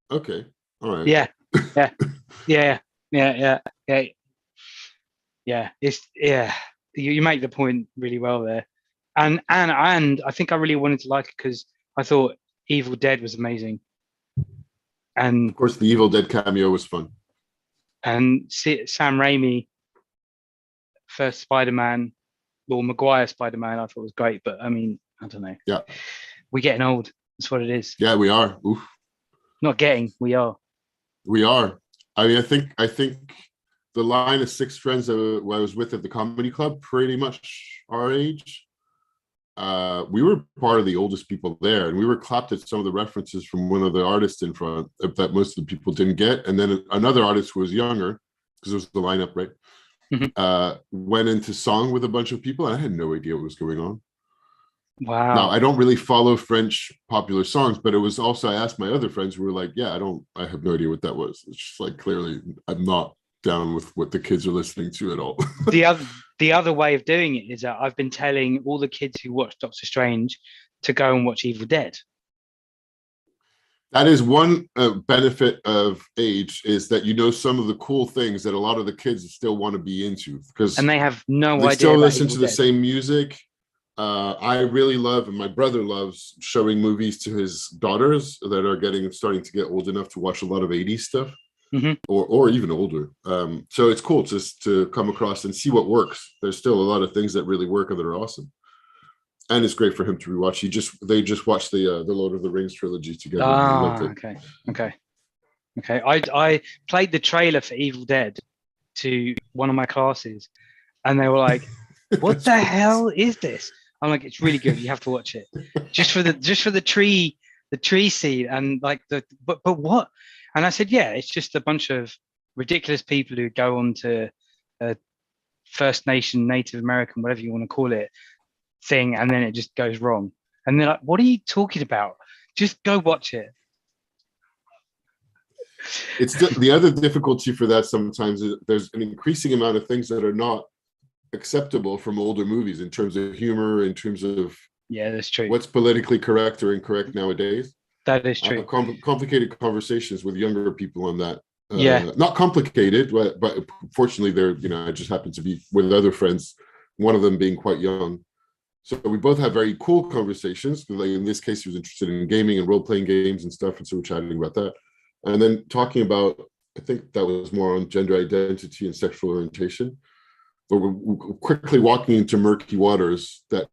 okay. All right. Yeah. Yeah. It's you make the point really well there. And I think I really wanted to like it because I thought Evil Dead was amazing. And Of course, the Evil Dead cameo was fun. Sam Raimi, first Spider-Man, well, Maguire Spider-Man, I thought was great. But I mean, I don't know. Yeah. We're getting old. That's what it is. Yeah, we are. Oof. Not getting, we are. We are. I mean, I think the line of 6 friends that I was with at the comedy club, pretty much our age. We were part of the oldest people there, and we were clapped at some of the references from one of the artists in front that most of the people didn't get. And then another artist who was younger, because it was the lineup, right? Went into song with a bunch of people, and I had no idea what was going on. Wow. Now, I don't really follow French popular songs, but it was also, I asked my other friends who were like, yeah, I have no idea what that was. It's just like, clearly, I'm not down with what the kids are listening to at all. The other way of doing it is that I've been telling all the kids who watch Doctor Strange to go and watch Evil Dead. That is one benefit of age, is that you know some of the cool things that a lot of the kids still want to be into, because and they have no idea. They still listen to the Dead. same music. I really love, and my brother loves, showing movies to his daughters that are starting to get old enough to watch a lot of 80s stuff, or even older. So it's cool just to come across and see what works. There's still a lot of things that really work and that are awesome. And it's great for him to rewatch. They just watched the Lord of the Rings trilogy together. Okay. I played the trailer for Evil Dead to one of my classes, and they were like, "What the hell is this?" I'm like, "It's really good. You have to watch it, just for the tree scene and like but what?" And I said, "Yeah, it's just a bunch of ridiculous people who go on to a First Nation, Native American, whatever you want to call it, thing, and then it just goes wrong." And they're like, "What are you talking about? Just go watch it." It's the other difficulty for that sometimes is there's an increasing amount of things that are not acceptable from older movies in terms of humor, in terms of that's true. What's politically correct or incorrect nowadays. That is true. Complicated conversations with younger people on that. Not complicated, but fortunately, I just happen to be with other friends, one of them being quite young. So we both have very cool conversations. Like in this case, he was interested in gaming and role-playing games and stuff, and so we're chatting about that. And then talking about, I think that was more on gender identity and sexual orientation. But we're quickly walking into murky waters that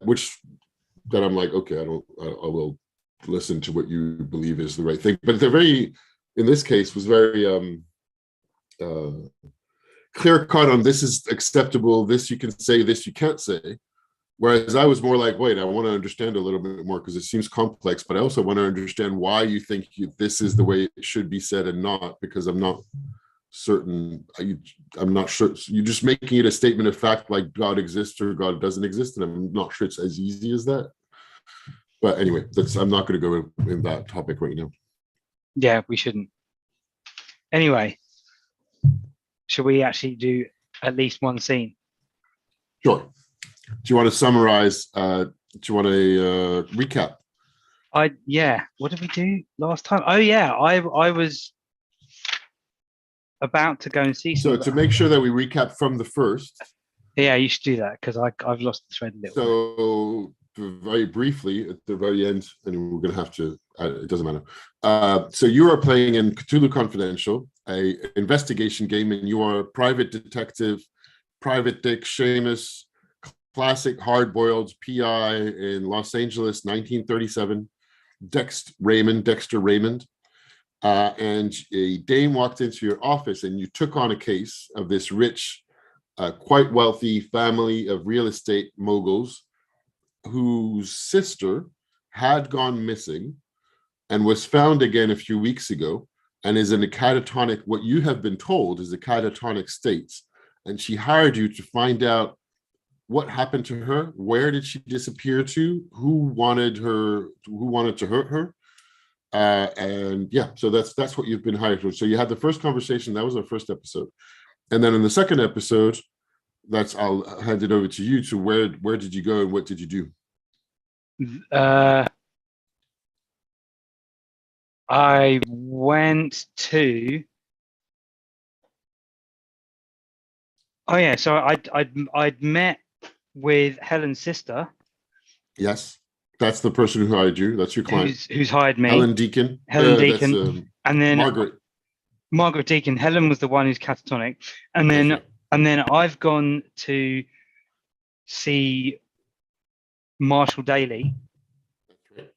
I'm like, okay, I will listen to what you believe is the right thing. But they're very, in this case, was very clear cut on this is acceptable, this you can say, this you can't say. Whereas I was more like, wait, I want to understand a little bit more because it seems complex, but I also want to understand why you think this is the way it should be said and not, because I'm not certain. I'm not sure. You're just making it a statement of fact, like God exists or God doesn't exist, and I'm not sure it's as easy as that. But anyway, I'm not going to go in that topic right now. Yeah, we shouldn't. Anyway, should we actually do at least one scene? Sure. Do you want to summarize? Do you want to recap? What did we do last time? Oh yeah, I was about to go and see something. So to make sure that we recap from the first. Yeah, you should do that because I've lost the thread a little. So very briefly at the very end, and we're going to have to. It doesn't matter. So you are playing in Cthulhu Confidential, a investigation game, and you are a private detective, Private Dick Seamus, classic hard-boiled PI in Los Angeles, 1937. Dexter Raymond. And a dame walked into your office, and you took on a case of this rich, quite wealthy family of real estate moguls whose sister had gone missing and was found again a few weeks ago and is in a catatonic, what you have been told is a catatonic state. And she hired you to find out what happened to her, where did she disappear to, who wanted to hurt her. And yeah, so that's what you've been hired for. So you had the first conversation, that was our first episode. And then in the second episode, I'll hand it over to you to where did you go and what did you do? I went to. Oh yeah, so I'd met with Helen's sister, Yes, that's the person who hired you. That's your client. who's hired me. Helen Deacon. Helen That's Deacon, and then Margaret Deacon. Helen was the one who's catatonic, and That's then right. I've gone to see Marshall Daly. That's right.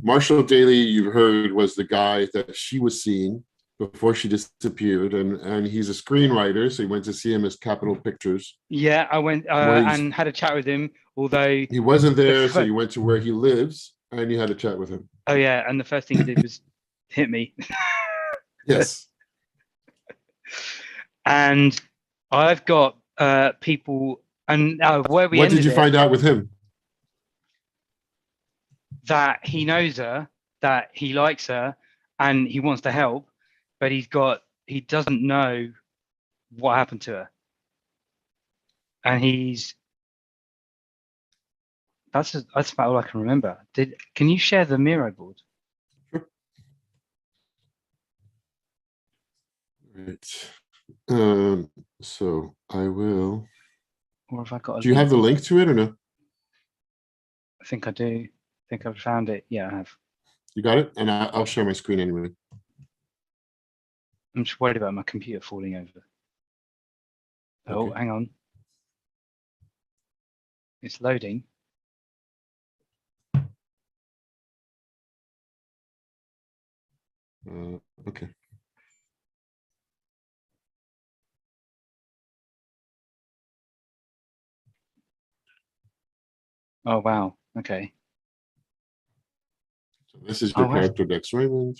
Marshall Daly, you've heard, was the guy that she was seeing before she disappeared, and he's a screenwriter, so he went to see him as Capital Pictures. Yeah, I went and had a chat with him, although he wasn't there, so you went to where he lives and you had a chat with him. Oh yeah, and the first thing he did was hit me. Yes. And I've got people, and where we What did you find out with him? That he knows her, that he likes her, and he wants to help, but he doesn't know what happened to her, and that's about all I can remember. Can you share the Miro board? Sure. Right. So I will. Or have I got? Do you have the link to it or no? I think I do. I think I've found it. Yeah, I have. You got it, and I'll share my screen anyway. I'm just worried about my computer falling over. Oh, hang on. It's loading. Okay. Oh wow. Okay. So this is your character, Dex Raymond.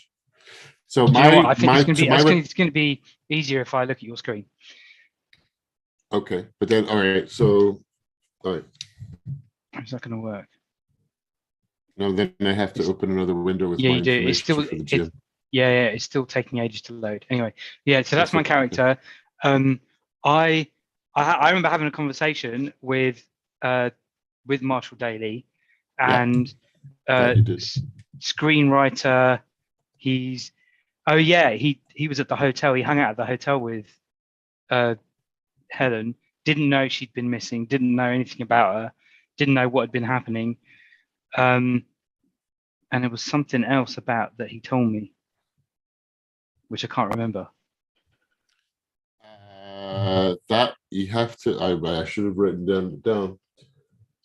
So I think it's going to be easier if I look at your screen. Okay, but then all right. So all right. How's that going to work? No, then I have to open another window with yeah, my you do. It's still taking ages to load. Anyway, yeah. So that's my character. I remember having a conversation with Marshall Daly, and screenwriter. He was at the hotel. He hung out at the hotel with Helen. Didn't know she'd been missing. Didn't know anything about her. Didn't know what had been happening. And it was something else about that he told me, which I can't remember. That you have to. I should have written down.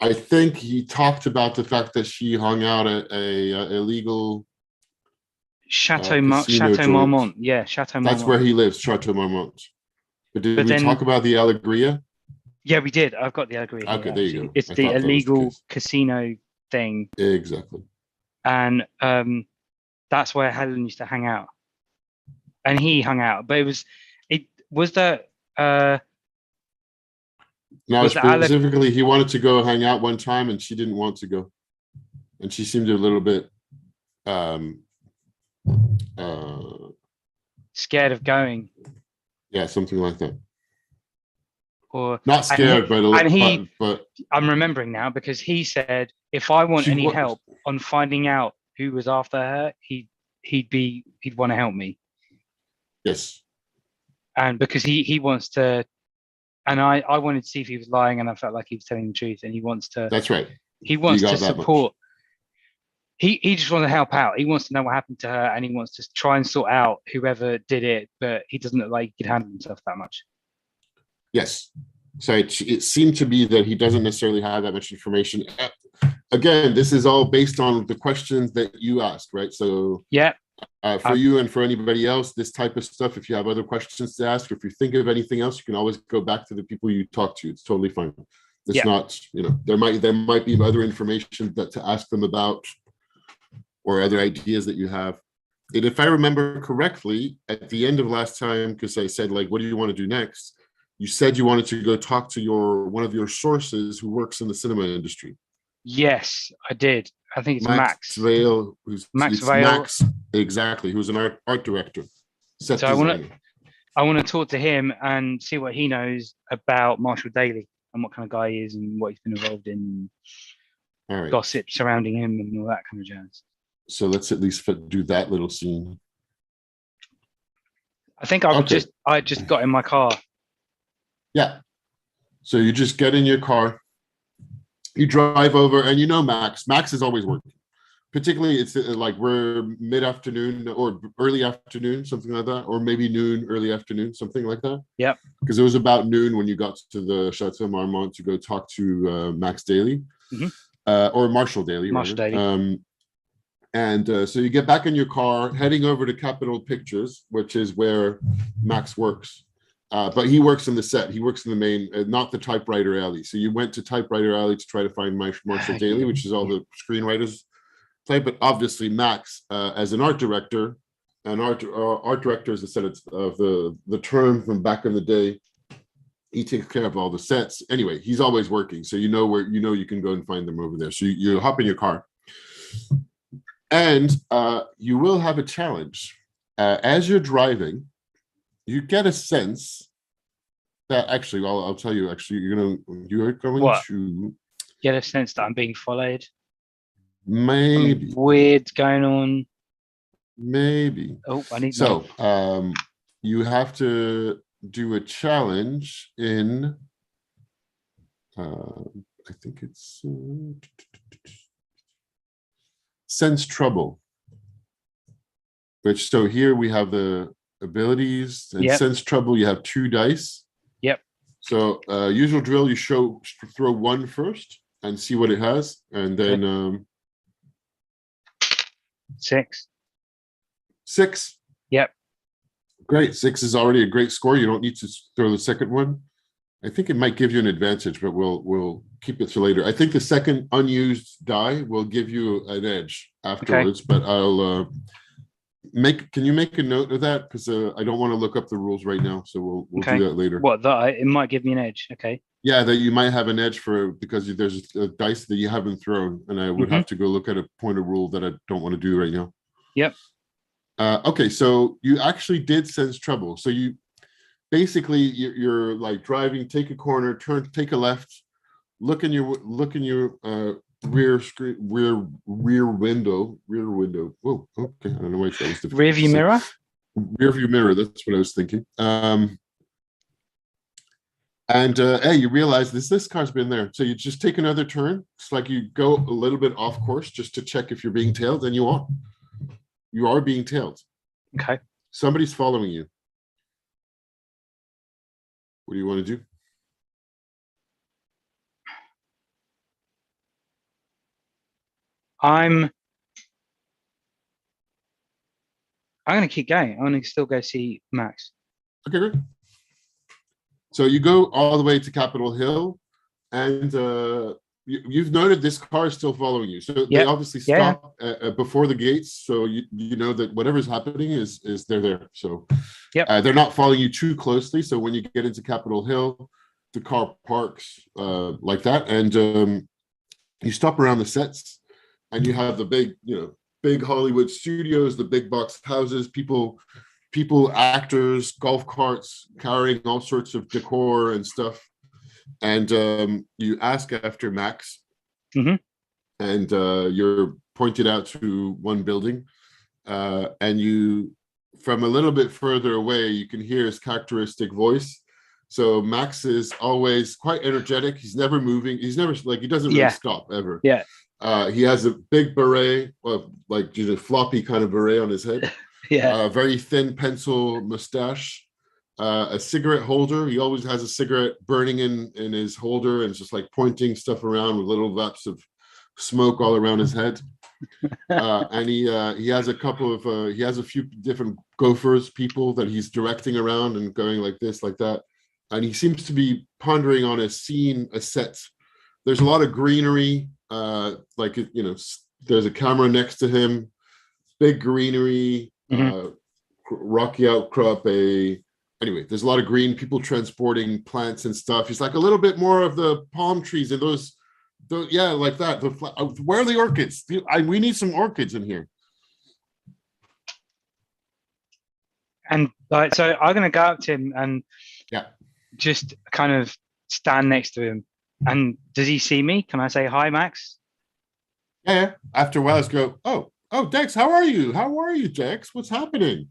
I think he talked about the fact that she hung out at a illegal Chateau Marmont. Yeah, Chateau Marmont. That's where he lives, Chateau Marmont. But did we talk about the Alegria? Yeah, we did. I've got the Alegria. Okay, here, there you go. It's the illegal casino thing. Exactly. And that's where Helen used to hang out. And he hung out, but now specifically he wanted to go hang out one time and she didn't want to go. And she seemed a little bit scared of going. Yeah, something like that. Or not scared, but I'm remembering now because he said if I want any help on finding out who was after her, he'd want to help me. Yes. And because he wants to, and I wanted to see if he was lying, and I felt like he was telling the truth, and he wants to. That's right. He wants to support. He just wants to help out. He wants to know what happened to her, and he wants to try and sort out whoever did it. But he doesn't look like he could handle himself that much. Yes. So it seemed to be that he doesn't necessarily have that much information. Again, this is all based on the questions that you asked, right? So yeah. For you and for anybody else, this type of stuff, if you have other questions to ask, or if you think of anything else, you can always go back to the people you talk to. It's totally fine. It's not, there might be other information that to ask them about or other ideas that you have. And if I remember correctly, at the end of last time, because I said, like, what do you want to do next? You said you wanted to go talk to one of your sources who works in the cinema industry. Yes, I did. I think it's Max Vale. Max Vale. Max, exactly. Who's an art director. So I want to talk to him and see what he knows about Marshall Daly and what kind of guy he is and what he's been involved in. All right. Gossip surrounding him and all that kind of jazz. So let's at least do that little scene. I think I just got in my car. Yeah. So you just get in your car You drive over, and Max is always working. Particularly, it's like we're mid-afternoon or early afternoon, something like that, or maybe noon, early afternoon, something like that. Yep. Because it was about noon when you got to the Chateau Marmont to go talk to Max Daly, or Marshall Daly. Marshall Daly. So you get back in your car, heading over to Capitol Pictures, which is where Max works. But he works in the set. He works in the main, not the typewriter alley. So you went to typewriter alley to try to find Marshall Daly, which is all the screenwriters play. But obviously, Max, as an art director, art director is a set of the term from back in the day. He takes care of all the sets. Anyway, he's always working, so you know you can go and find them over there. So you hop in your car, and you will have a challenge as you're driving. You get a sense that actually, I'll tell you. Actually, you're going What? to get a sense that I'm being followed. Maybe something weird going on. Maybe. Oh, I need. So, you have to do a challenge in. I think it's sense trouble. Which so here we have the abilities and sense trouble. You have 2 dice. Yep. So usual drill, you throw 1 first and see what it has, and then 6. 6. Yep. Great. 6 is already a great score. You don't need to throw the second one. I think it might give you an advantage, but we'll keep it for later. I think the second unused die will give you an edge afterwards, but I'll can you make a note of that? Because I don't want to look up the rules right now, so we'll do that later. What, it might give me an edge? Okay. Yeah, that you might have an edge because there's a dice that you haven't thrown, and I would have to go look at a point of rule that I don't want to do right now. Yep. Okay, so you actually did sense trouble. So you basically you're like driving, take a corner, take a left, look in your rear window. Whoa, okay. I don't know why that was difficult. Rear view mirror. Rear view mirror. That's what I was thinking. Hey, you realize this car's been there. So you just take another turn. It's like you go a little bit off course just to check if you're being tailed, and you are. You are being tailed. Okay. Somebody's following you. What do you want to do? I'm going to keep going. I'm going to still go see Max. Okay, great. So you go all the way to Capitol Hill, and you've noted this car is still following you. So they obviously stop before the gates, so you know that whatever's happening is they're there. So they're not following you too closely. So when you get into Capitol Hill, the car parks like that, and you stop around the sets, and you have the big Hollywood studios, the big box houses, people, actors, golf carts carrying all sorts of decor and stuff. And you ask after Max, and you're pointed out to one building, and you, from a little bit further away, you can hear his characteristic voice. So Max is always quite energetic. He's never moving. He's never he doesn't really stop ever. Yeah. He has a big beret, floppy kind of beret on his head. Very thin pencil mustache. A cigarette holder. He always has a cigarette burning in his holder, and it's just like pointing stuff around with little vapes of smoke all around his head. And he has he has a few different gophers, people that he's directing around and going like this, like that. And he seems to be pondering on a scene, a set. There's a lot of greenery. There's a camera next to him. Big greenery, rocky outcrop. Anyway, there's a lot of green, people transporting plants and stuff. He's like a little bit more of the palm trees and those like that. Where are the orchids? We need some orchids in here. And so I'm going to go up to him and just kind of stand next to him. And does he see me? Can I say hi, Max? Yeah. After a while, let's go. Oh, Dex, how are you? How are you, Dex? What's happening?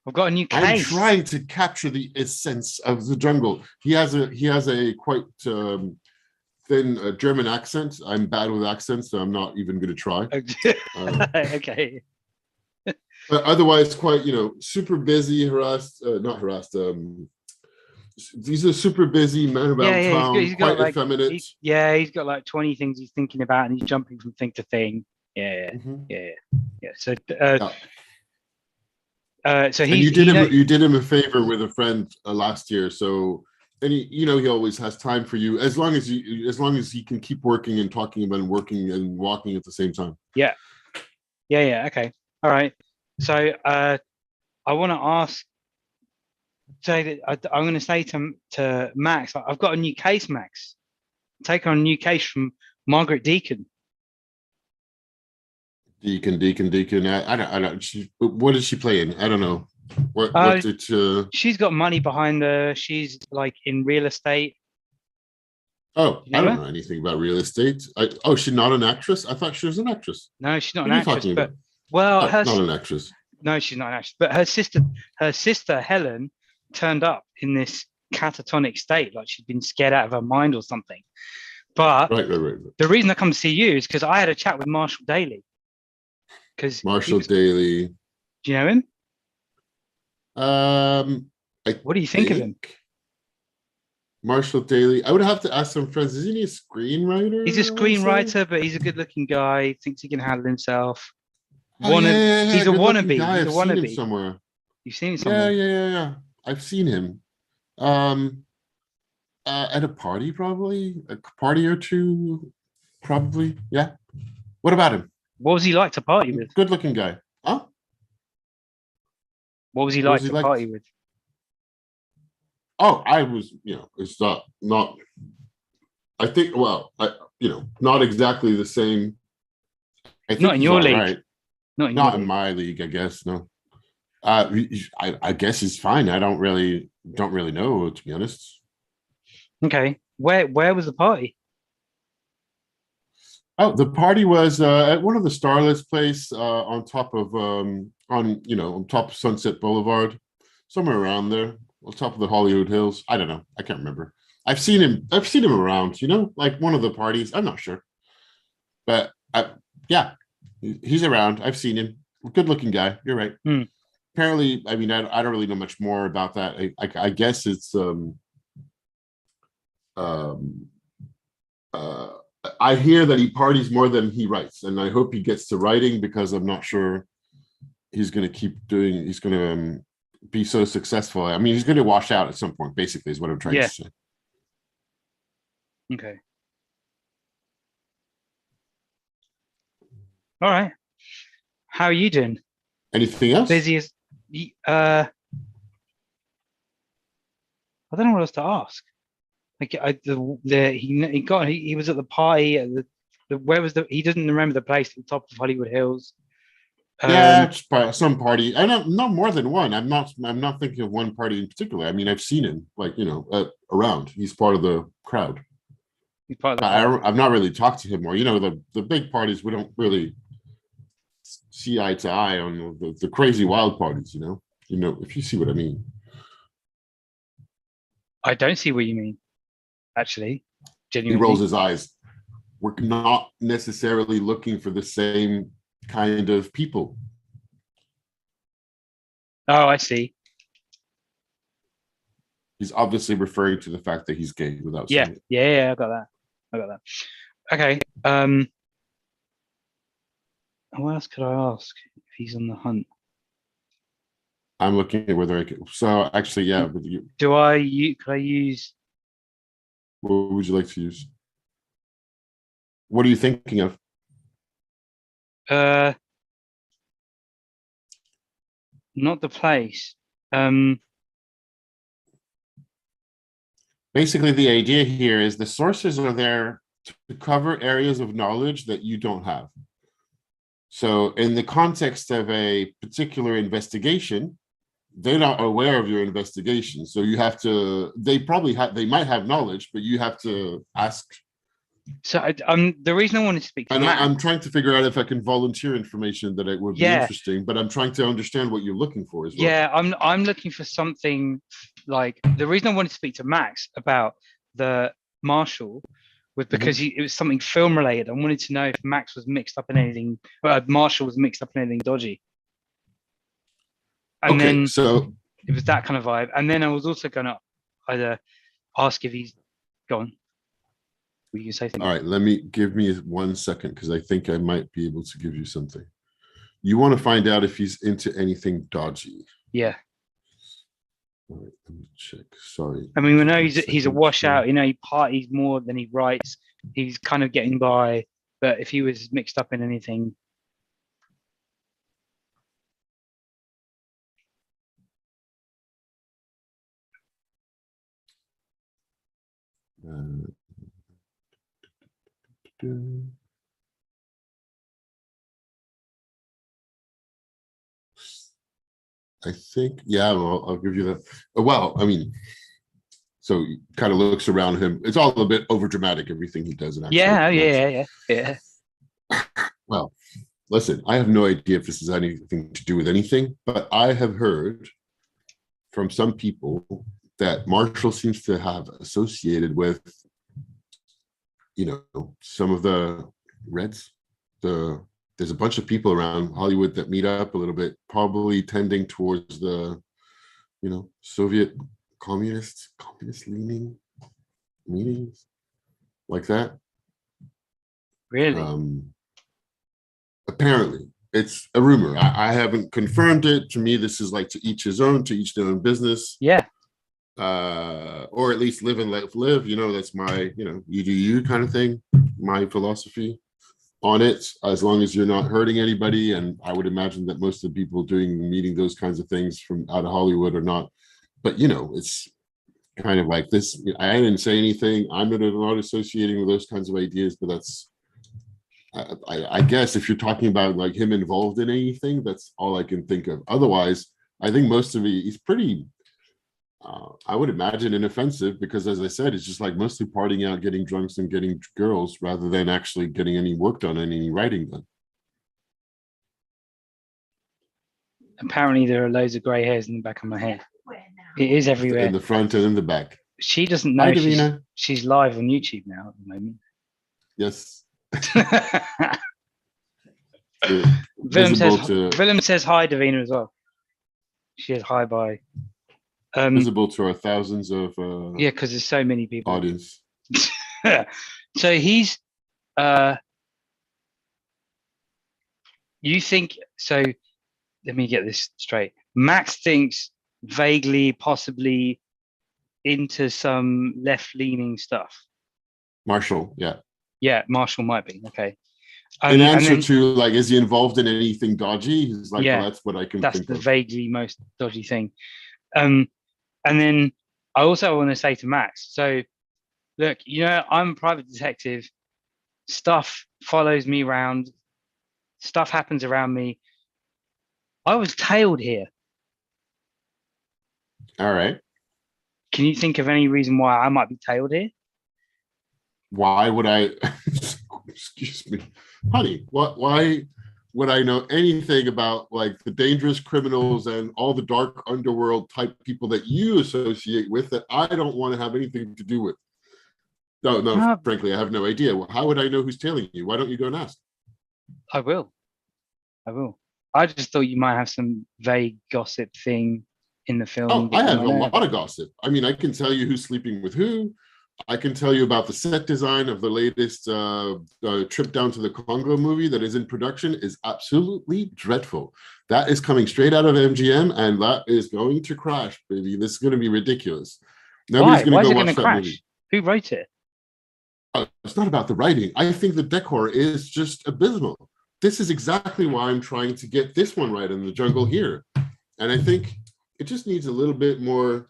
I've got a new case. I'm trying to capture the essence of the jungle. He has a quite thin German accent. I'm bad with accents, so I'm not even going to try. Okay. But otherwise, quite, super busy, harassed, not harassed. He's a super busy man around town, he's quite got like effeminate. he's got like 20 things he's thinking about, and he's jumping from thing to thing. Yeah. So so and you did him a favor with a friend last year, so. And he always has time for you as long as he can keep working and talking about and working and walking at the same time. Yeah. Okay. All right. So I want to ask. Say that I'm going to say to Max, I've got a new case, Max. Take on a new case from Margaret Deacon. Deacon. I don't. What is she playing? I don't know. She's got money behind her. She's like in real estate. Oh, I don't know anything about real estate. She's not an actress? I thought she was an actress. No, she's not an actress. But not an actress. No, she's not an actress. But her sister Helen turned up in this catatonic state, like she'd been scared out of her mind or something. But right. The reason I come to see you is because I had a chat with Marshall Daly. Daly. Do you know him? What do you think of him? Marshall Daly. I would have to ask some friends. Isn't he a screenwriter? He's a screenwriter, but he's a good-looking guy. Thinks he can handle himself. He's a wannabe. He's a wannabe. Seen him somewhere. You've seen him somewhere? Yeah. I've seen him. At a party, probably a party or two, probably. Yeah. What about him? What was he like to party with? Good-looking guy. Huh? What was he like to party with? Oh, I was, it's not. I think, not exactly the same. I think not in your league. Right. Not in my league, I guess. No. I guess he's fine. I don't really know, to be honest. Okay. Where was the party? Oh, the party was at one of the Starlets place on top of on top of Sunset Boulevard, somewhere around there, on top of the Hollywood Hills. I don't know. I can't remember. I've seen him around, like one of the parties. I'm not sure. But yeah, he's around. I've seen him. Good-looking guy. You're right. Apparently, I mean, I don't really know much more about that. I guess it's I hear that he parties more than he writes, and I hope he gets to writing because I'm not sure he's going to keep doing. He's going to be so successful. I mean, he's going to wash out at some point. Basically, is what I'm trying to say. Okay. All right. How are you doing? Anything else? Busy as I don't know what else to ask. Like he was at the party at where was he doesn't remember the place at the top of Hollywood Hills. Some party. I don't not more than one. I'm not thinking of one party in particular. I mean, I've seen him around. He's part of the crowd. He's part of the crowd. I've not really talked to him more. The big parties we don't really see eye to eye on. The crazy wild parties. If you see what I mean. I don't see what you mean. Actually, genuinely. He rolls his eyes. We're not necessarily looking for the same kind of people. Oh, I see. He's obviously referring to the fact that he's gay without saying it. Yeah, I got that. Okay. What else could I ask if he's on the hunt? I'm looking at whether I can. So actually, yeah. Could I use? What would you like to use? What are you thinking of? Not the place. Basically, the idea here is the sources are there to cover areas of knowledge that you don't have. So in the context of a particular investigation, they're not aware of your investigation. So you have to, they might have knowledge, but you have to ask. So the reason I wanted to speak to Matt, I'm trying to figure out if I can volunteer information that it would be interesting, but I'm trying to understand what you're looking for as well. Yeah, I'm looking for something like, the reason I wanted to speak to Max about the Marshall was because it was something film related. I wanted to know if Max was mixed up in anything, Marshall was mixed up in anything dodgy. And Okay, then so it was that kind of vibe. And then I was also going to either ask if he's gone. Were you say something? all right, give me 1 second because I think I might be able to give you something. You want to find out if he's into anything dodgy. Yeah. All right, let me check. Sorry. I mean, we know he's a washout. You know, he parties more than he writes. He's kind of getting by. But if he was mixed up in anything, I think, yeah, well, I'll give you that. Well, I mean, so he kind of looks around him. It's all a bit over dramatic, everything he does. Yeah. Well, listen, I have no idea if this has anything to do with anything, but I have heard from some people that Marshall seems to have associated with, some of the Reds. There's a bunch of people around Hollywood that meet up a little bit, probably tending towards the, Soviet communist leaning meetings like that. Really? Apparently, it's a rumor. I haven't confirmed it. To me, this is like to each his own, to each their own business. Yeah. Or at least live and let live. That's my, you do you kind of thing. My philosophy on it, as long as you're not hurting anybody. And I would imagine that most of the people meeting those kinds of things from out of Hollywood are not. But it's kind of like this. I didn't say anything. I'm not associating with those kinds of ideas, but that's. I guess if you're talking about like him involved in anything, that's all I can think of. Otherwise, I think most of he's pretty. I would imagine inoffensive because, as I said, it's just like mostly partying out, getting drunks, and getting girls rather than actually getting any work done and any writing done. Apparently, there are loads of grey hairs in the back of my head. It is everywhere. In the front and in the back. She doesn't know she's live on YouTube now at the moment. Yes. Willem says hi, Davina, as well. She says hi, bye. Visible to our thousands of because there's so many people. Audience. So he's you think so? Let me get this straight. Max thinks vaguely, possibly into some left-leaning stuff. Marshall, yeah. Yeah, Marshall might be. Okay. In answer to, like, is he involved in anything dodgy? He's like, yeah, well, that's what I can think of. That's the vaguely most dodgy thing. And then I also want to say to Max, so look, I'm a private detective. Stuff follows me around. Stuff happens around me. I was tailed here. All right. Can you think of any reason why I might be tailed here? Why would I? Excuse me, honey. Why would I know anything about like the dangerous criminals and all the dark underworld type people that you associate with that I don't want to have anything to do with? No, frankly, I have no idea. Well, how would I know who's tailing you? Why don't you go and ask? I will. I just thought you might have some vague gossip thing in the film. Oh, I have a lot of gossip. I mean, I can tell you who's sleeping with who. I can tell you about the set design of the latest trip down to the Congo movie that is in production is absolutely dreadful. That is coming straight out of MGM, and that is going to crash, baby. This is going to be ridiculous. Nobody's going to go watch that movie. Who wrote it? It's not about the writing. I think the decor is just abysmal. This is exactly why I'm trying to get this one right in the jungle here. And I think it just needs a little bit more,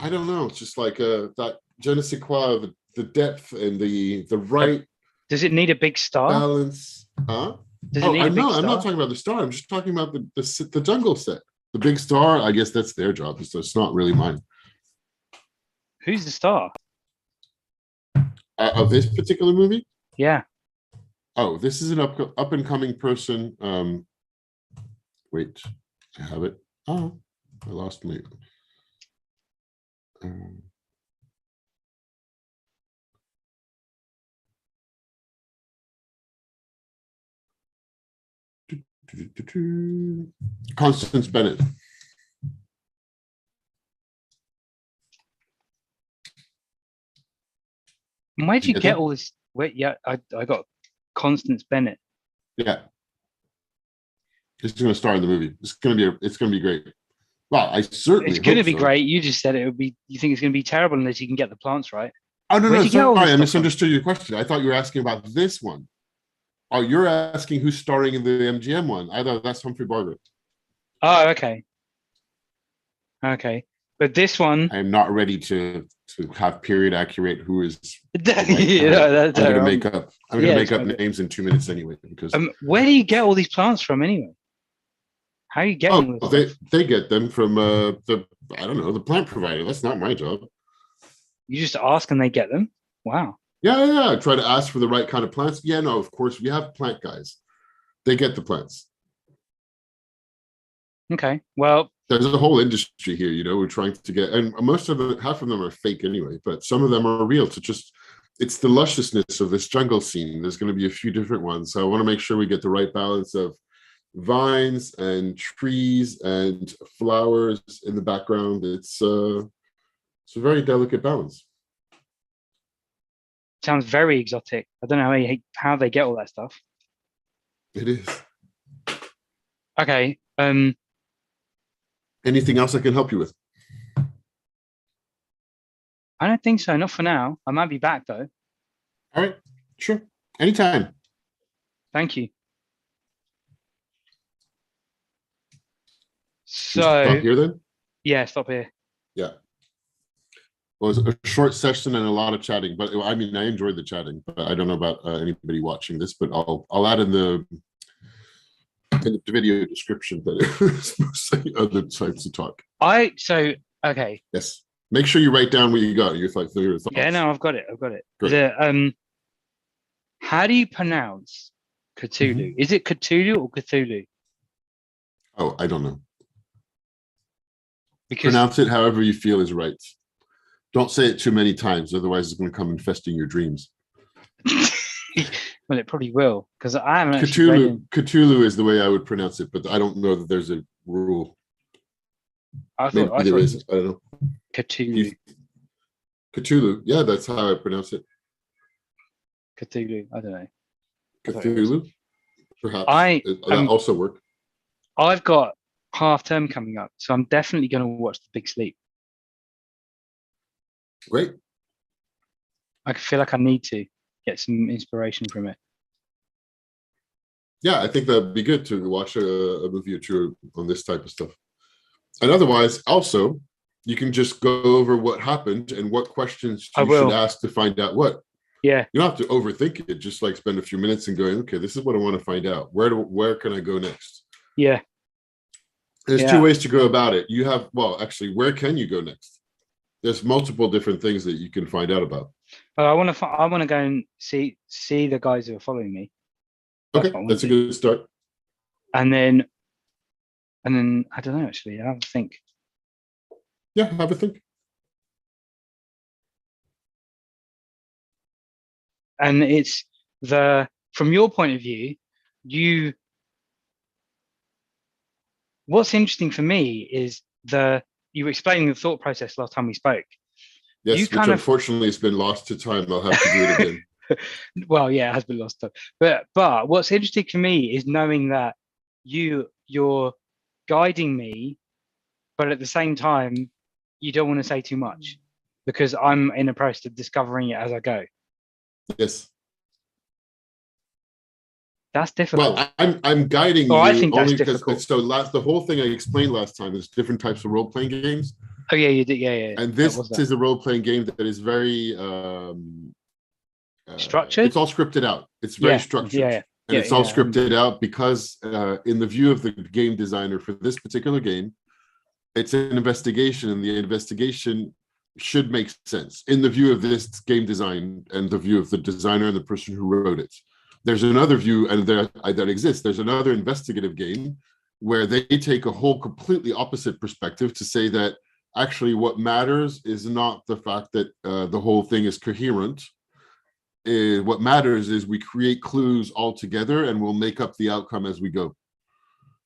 I don't know, it's just like that je ne sais quoi, the depth and the right. Does it need a big star? Balance. Huh? I'm not talking about the star. I'm just talking about the jungle set. The big star, I guess that's their job. So it's not really mine. Who's the star? Of this particular movie? Yeah. Oh, this is an up and coming person. Wait, I have it. Oh, I lost my. Constance Bennett. And where'd you get get that? all this? Wait, yeah, I got Constance Bennett. Yeah. She's going to star in the movie. It's going to be great. Well, I certainly It's going to hope be so. great. You just said it would be. You think it's going to be terrible unless you can get the plants right. Oh no, Where'd no, you get all sorry, this I stuff misunderstood your question. I thought you were asking about this one. Oh, you're asking who's starring in the MGM one. I thought that's Humphrey Bogart. Oh, okay. Okay. But this one, I am not ready to have period accurate who is. yeah, I'm going to make up. I'm going to make up okay. names in 2 minutes anyway. Because where do you get all these plants from anyway? How are you getting them? They get them from the I don't know, the plant provider. That's not my job. You just ask and they get them. Wow. Yeah. I try to ask for the right kind of plants. Yeah, no, of course we have plant guys. They get the plants. Okay. Well, there's a whole industry here, we're trying to get, and most of them, half of them are fake anyway, but some of them are real it's the lusciousness of this jungle scene. There's going to be a few different ones. So I want to make sure we get the right balance of vines and trees and flowers in the background. It's a very delicate balance. sounds very exotic. I don't know how they get all that stuff. It is. Okay. Anything else I can help you with? I don't think so. Not for now. I might be back though. All right. Sure. Anytime. Thank you. So stop here then? Yeah, stop here. Yeah. Well, it was a short session and a lot of chatting, but I mean, I enjoyed the chatting, but I don't know about anybody watching this, but I'll add in the video description that it's mostly other types of talk. Okay. Yes. Make sure you write down what you got. Your thoughts. Yeah, no, I've got it. Great. How do you pronounce Cthulhu? Mm-hmm. Is it Cthulhu or Cthulhu? Oh, I don't know. Pronounce it however you feel is right. Don't say it too many times, otherwise it's going to come infesting your dreams. Well, it probably will, because I haven't Cthulhu is the way I would pronounce it, but I don't know that there's a rule. I thought there is. I don't know. Cthulhu. Cthulhu. Yeah, that's how I pronounce it. Cthulhu. I don't know. Cthulhu. Perhaps. That also work. I've got half term coming up, so I'm definitely going to watch The Big Sleep. Great. I feel like I need to get some inspiration from it. Yeah, I think that'd be good to watch a movie or two on this type of stuff. And otherwise, also, you can just go over what happened and what questions you should ask to find out what. Yeah. You don't have to overthink it. Just like spend a few minutes and going, okay, this is what I want to find out. Where can I go next? Yeah. There's two ways to go about it. You have, actually, where can you go next? There's multiple different things that you can find out about. I want to go and see the guys who are following me. That's a good start. And then I don't know, actually, I have to think. Yeah, have a think. And it's from your point of view, what's interesting for me is you were explaining the thought process last time we spoke. Yes, which unfortunately has been lost to time. I'll have to do it again. Well, yeah, it has been lost to time. But what's interesting for me is knowing that you're guiding me, but at the same time, you don't want to say too much because I'm in a process of discovering it as I go. Yes. That's difficult. Well, I'm guiding you I think only that's difficult. because the whole thing I explained last time is different types of role-playing games. Oh yeah, you did. Yeah. And this is a role-playing game that is very structured. It's all scripted out. It's very structured. Yeah. And it's all scripted out because in the view of the game designer for this particular game, it's an investigation, and the investigation should make sense in the view of this game design and the view of the designer and the person who wrote it. There's another view, and that exists. There's another investigative game where they take a whole completely opposite perspective to say that actually what matters is not the fact that the whole thing is coherent. What matters is we create clues all together and we'll make up the outcome as we go.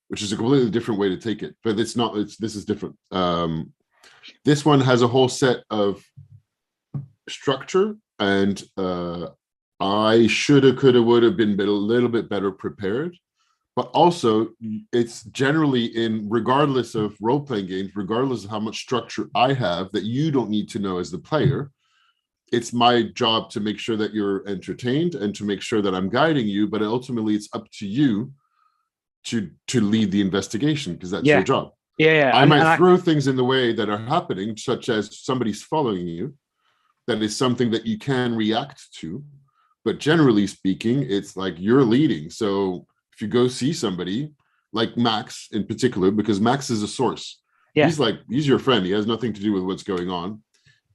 which is a completely different way to take it. But this is different. This one has a whole set of structure, and I shoulda, coulda, woulda been a little bit better prepared. But also, it's generally regardless of role-playing games, regardless of how much structure I have that you don't need to know as the player, it's my job to make sure that you're entertained and to make sure that I'm guiding you. But ultimately, it's up to you to lead the investigation, because that's your job. I might throw things in the way that are happening, such as somebody's following you. That is something that you can react to. But generally speaking, it's like you're leading. So if you go see somebody like Max in particular, because Max is a source. He's your friend. He has nothing to do with what's going on.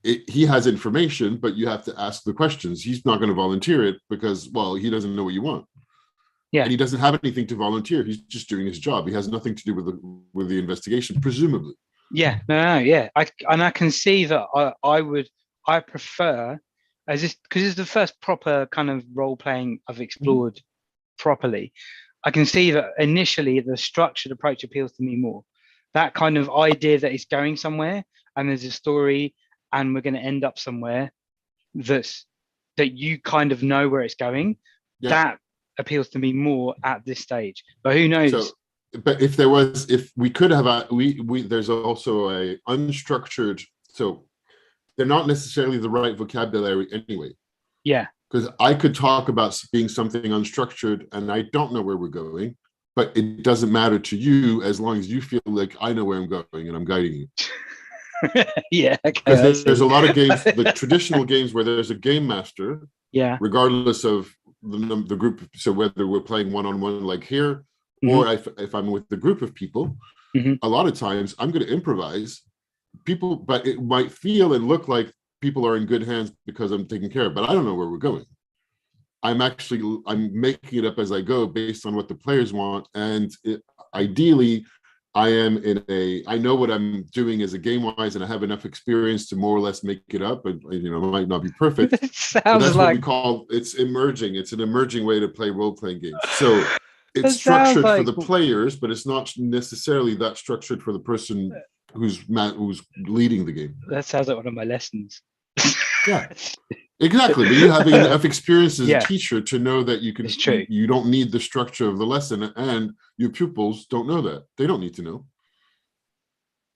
He has information, but you have to ask the questions. He's not going to volunteer it because, well, he doesn't know what you want. And he doesn't have anything to volunteer. He's just doing his job. He has nothing to do with the investigation, presumably. I can see that I prefer, as this, because it's the first proper kind of role playing I've explored properly. I can see that initially the structured approach appeals to me more. That kind of idea that it's going somewhere and there's a story and we're going to end up somewhere that you kind of know where it's going. That appeals to me more at this stage. But who knows? So, but if we could have there's also a unstructured, so they're not necessarily the right vocabulary anyway. Because I could talk about being something unstructured and I don't know where we're going, but it doesn't matter to you as long as you feel like I know where I'm going and I'm guiding you. Because there's a lot of games, the traditional games where there's a game master, regardless of the group. So whether we're playing one-on-one like here, or if I'm with the group of people, a lot of times I'm going to improvise people, but it might feel and look like people are in good hands because I'm taking care of, but I don't know where we're going. I'm making it up as I go based on what the players want. And ideally I know what I'm doing as a game wise, and I have enough experience to more or less make it up. And it might not be perfect. But that's what we call it's emerging. It's an emerging way to play role-playing games. So it's structured for the players, but it's not necessarily that structured for the person who's leading the game. That sounds like one of my lessons. Exactly. But you have enough experience as a teacher to know that you don't need the structure of the lesson, and your pupils don't know that. They don't need to know.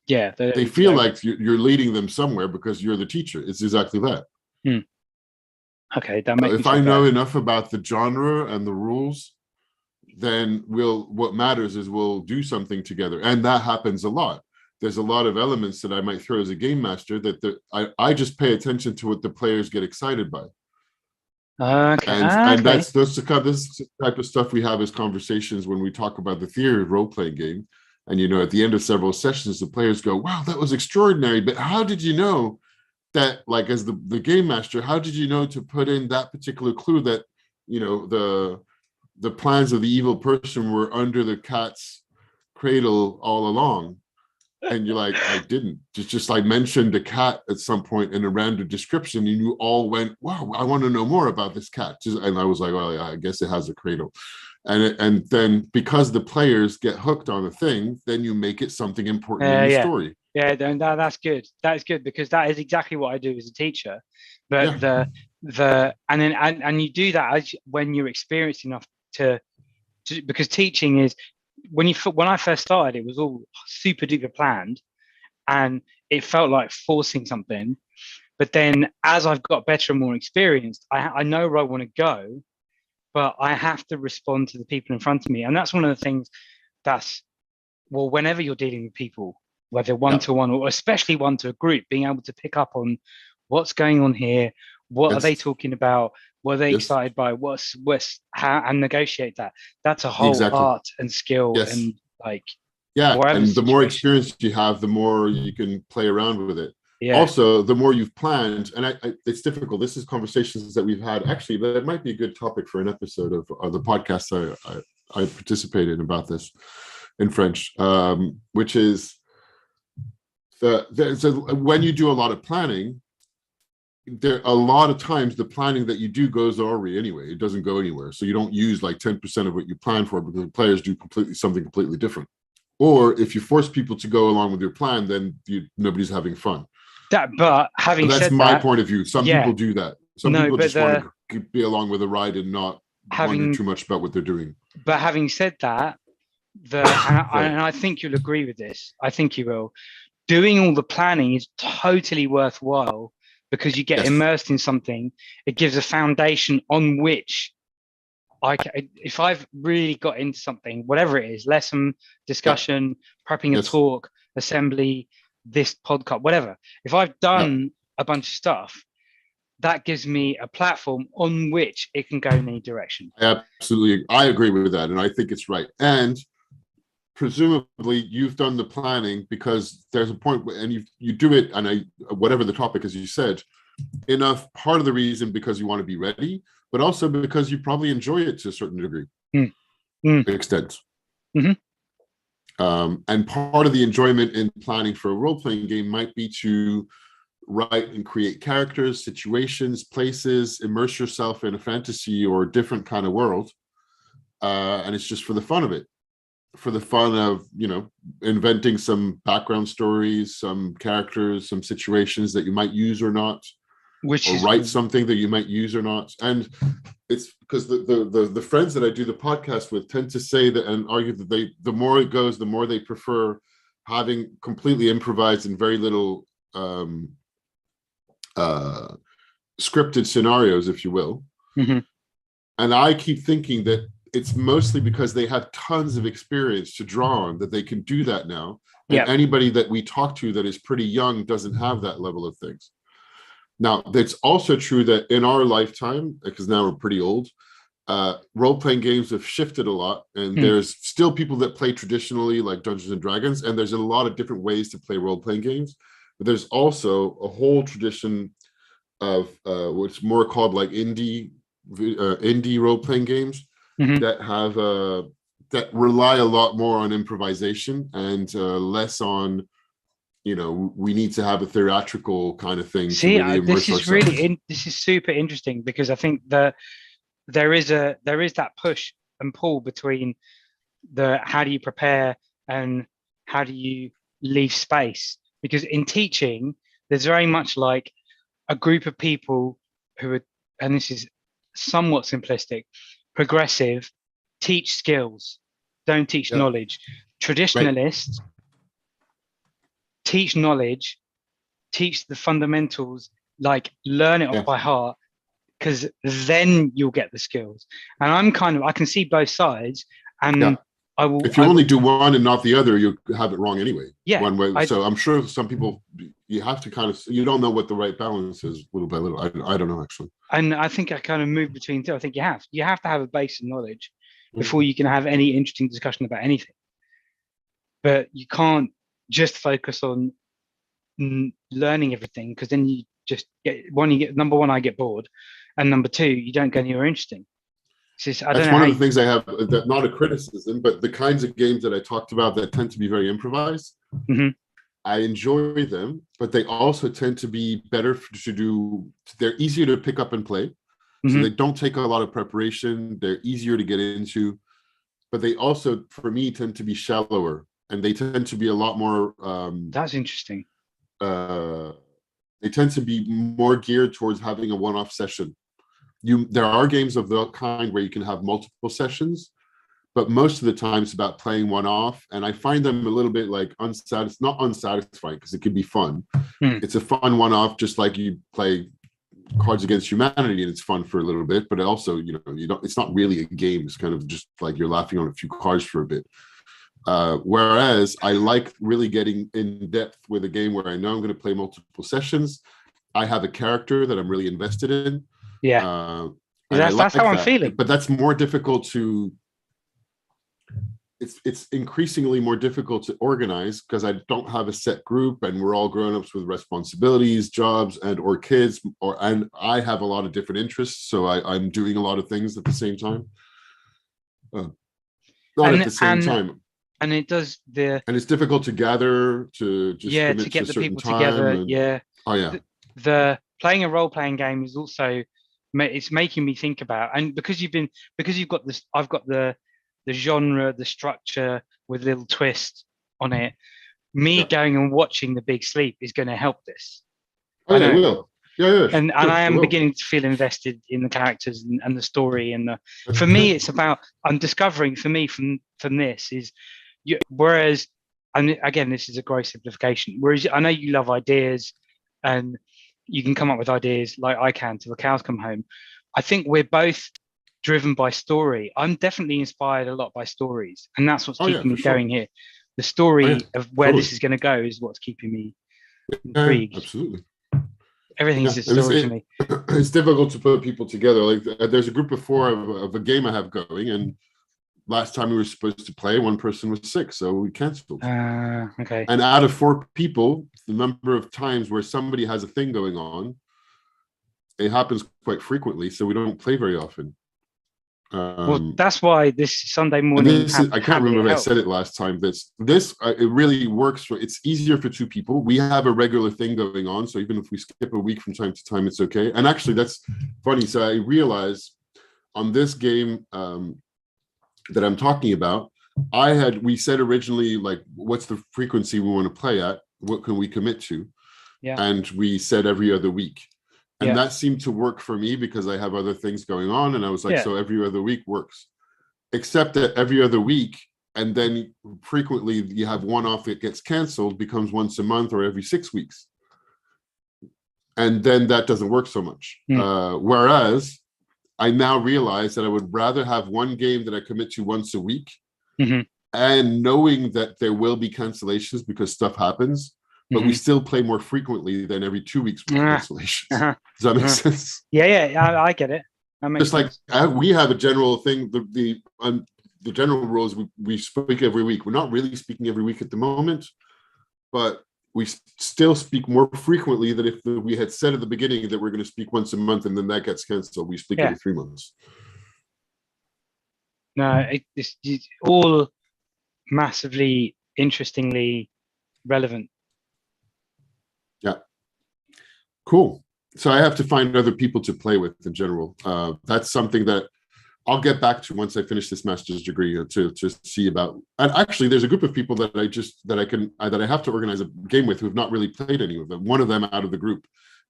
They feel like you're leading them somewhere because you're the teacher. It's exactly that. Okay, that makes if I know enough about the genre and the rules, then what matters is we'll do something together. And that happens a lot. There's a lot of elements that I might throw as a game master that I just pay attention to what the players get excited by. And that's this type of stuff we have as conversations when we talk about the theory of role-playing game. And at the end of several sessions, the players go, "Wow, that was extraordinary! But how did you know that? Like, as the game master, how did you know to put in that particular clue that the plans of the evil person were under the cat's cradle all along?" And you're like, "I didn't. Just I mentioned a cat at some point in a random description, and you all went, 'Wow, I want to know more about this cat.'" And I was like, "Well, yeah, I guess it has a cradle." And then because the players get hooked on a thing, then you make it something important in the story. That's good. That is good, because that is exactly what I do as a teacher. But and you do that when you're experienced enough to because teaching is when I first started, it was all super duper planned, and it felt like forcing something. But then as I've got better and more experienced, I know where I want to go, but I have to respond to the people in front of me. And that's one of the things whenever you're dealing with people, whether one-to-one or especially one to a group, being able to pick up on what's going on here, what are they talking about, what are they excited by, what's how, and negotiate that. That's a whole art and skill. And and the more experience you have, the more you can play around with it. Also, the more you've planned, and it's difficult. This is conversations that we've had. Actually, that might be a good topic for an episode of the podcast I participated in about this in French, which is when you do a lot of planning, there a lot of times the planning that you do goes already anyway. It doesn't go anywhere. So you don't use like 10% of what you plan for, because the players do something completely different. Or if you force people to go along with your plan, then nobody's having fun. But having that's said my that, point of view. Some people do that. Some people just want to be along with the ride and not wonder too much about what they're doing. But having said that, and I think you'll agree with this. I think you will. Doing all the planning is totally worthwhile, because you get immersed in something. It gives a foundation on which if I've really got into something, whatever it is, lesson, discussion, prepping a talk, assembly, this podcast, whatever. If I've done a bunch of stuff, that gives me a platform on which it can go in any direction. Absolutely. I agree with that. And I think it's right. And presumably you've done the planning, because there's a point where, and you do it, and whatever the topic, as you said, enough part of the reason because you want to be ready, but also because you probably enjoy it to a certain degree, extent. And part of the enjoyment in planning for a role-playing game might be to write and create characters, situations, places, immerse yourself in a fantasy or a different kind of world. And it's just for the fun of it, for the fun of, inventing some background stories, some characters, some situations that you might use or not, or write something that you might use or not. And it's because the friends that I do the podcast with tend to say that and argue that the more it goes, the more they prefer having completely improvised and very little scripted scenarios, if you will. And I keep thinking that it's mostly because they have tons of experience to draw on, that they can do that now. And anybody that we talk to that is pretty young doesn't have that level of things. Now, it's also true that in our lifetime, because now we're pretty old, role-playing games have shifted a lot, and there's still people that play traditionally, like Dungeons and Dragons, and there's a lot of different ways to play role-playing games. But there's also a whole tradition of what's more called like indie role-playing games that have that rely a lot more on improvisation and less on, we need to have a theatrical kind of thing. See, to really immerse ourselves. This is super interesting, because I think that there is that push and pull between the how do you prepare and how do you leave space. Because in teaching, there's very much like a group of people who are, and this is somewhat simplistic, progressive, teach skills, don't teach knowledge. Traditionalists teach knowledge, teach the fundamentals, like learn it off by heart, because then you'll get the skills. And I can see both sides, and I will. If you only do one and not the other, you have it wrong anyway. Yeah. One way. So I'm sure some people, you have to you don't know what the right balance is little by little. I don't know, actually. And I think I kind of move between two. I think you have to have a base of knowledge before you can have any interesting discussion about anything. But you can't just focus on learning everything, because then you just number one, I get bored, and number two, you don't get anywhere interesting. That's one of the things I have, that not a criticism, but the kinds of games that I talked about that tend to be very improvised. I enjoy them, but they also tend to be better to do. They're easier to pick up and play. So they don't take a lot of preparation. They're easier to get into, but they also, for me, tend to be shallower, and they tend to be a lot more. That's interesting. They tend to be more geared towards having a one-off session. There are games of that kind where you can have multiple sessions, but most of the time it's about playing one off, and I find them a little bit like not unsatisfying, because it can be fun. It's a fun one-off, just like you play Cards Against Humanity, and it's fun for a little bit, but also, it's not really a game. It's kind of just like you're laughing on a few cards for a bit. Whereas I like really getting in depth with a game where I know I'm going to play multiple sessions. I have a character that I'm really invested in. That's how I'm feeling. But that's more difficult to. It's increasingly more difficult to organize, because I don't have a set group, and we're all grown-ups with responsibilities, jobs, or kids, and I have a lot of different interests, so I'm doing a lot of things at the same time. Time. And it does and it's difficult to gather, to just to get the people time, together. Oh yeah. playing a role-playing game is also it's making me think about, and because you've got this, I've got the genre, the structure with a little twist on it. Me Yeah. going and watching The Big Sleep is going to help this. Oh I yeah, it know, will. Yeah, and sure, I it am will. beginning to feel invested in the characters and the story. And for me, Okay. it's about, I'm discovering for me from this is whereas, and again, this is a gross simplification. Whereas I know you love ideas, and you can come up with ideas like I can till the cows come home. I think we're both driven by story. I'm definitely inspired a lot by stories, and that's what's Oh yeah, keeping for me sure. going here. The Oh yeah, story of where totally. this is going to go is what's keeping me Yeah, intrigued. absolutely. Everything's Yeah, a story for me. it's difficult to put people together. Like there's a group of four of a game I have going, and last time we were supposed to play, one person was sick, so we canceled. Okay. And out of four people, the number of times where somebody has a thing going on, it happens quite frequently, so we don't play very often. Well, that's why this Sunday And morning this is, I can't remember if I said helped. it last time. It really works for, it's easier for two people. We have a regular thing going on. So even if we skip a week from time to time, it's okay. And actually that's funny. So I realized on this game that I'm talking about, we said originally, like, what's the frequency we want to play at? What can we commit to? Yeah. And we said every other week. And Yeah. that seemed to work for me because I have other things going on. And I was like, Yeah. so every other week works. Except that every other week, and then frequently you have one off that gets canceled, becomes once a month or every 6 weeks. And then that doesn't work so much. Whereas I now realize that I would rather have one game that I commit to once a week, and knowing that there will be cancellations because stuff happens, but we still play more frequently than every 2 weeks with cancellations. Does that make sense? Yeah, I get it. Just like we have a general thing, the general rules, we speak every week. We're not really speaking every week at the moment, but we still speak more frequently than if we had said at the beginning that we're going to speak once a month, and then that gets canceled. We speak every 3 months. No, it's all massively, interestingly relevant. Yeah. Cool. So I have to find other people to play with in general. That's something that I'll get back to once I finish this master's degree to see about. And actually, there's a group of people that I have to organize a game with who have not really played any of them. One of them out of the group.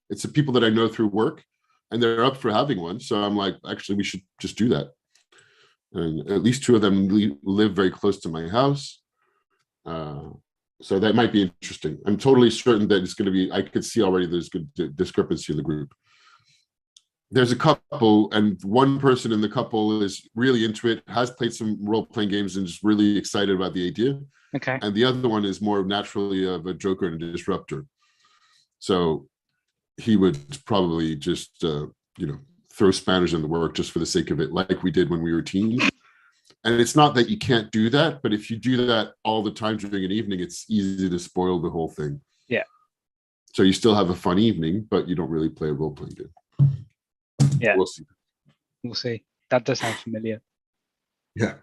It's the people that I know through work, and they're up for having one. So I'm like, actually, we should just do that. And at least two of them live very close to my house. So that might be interesting. I'm totally certain that it's going to be, I could see already there's good discrepancy in the group. There's a couple, and one person in the couple is really into it, has played some role-playing games and is really excited about the idea. Okay. And the other one is more naturally of a joker and a disruptor. So he would probably just, throw spanners in the work just for the sake of it, like we did when we were teens. And it's not that you can't do that, but if you do that all the time during an evening, it's easy to spoil the whole thing. Yeah. So you still have a fun evening, but you don't really play a role-playing game. Yeah. We'll see. We'll see. That does sound familiar. Yeah.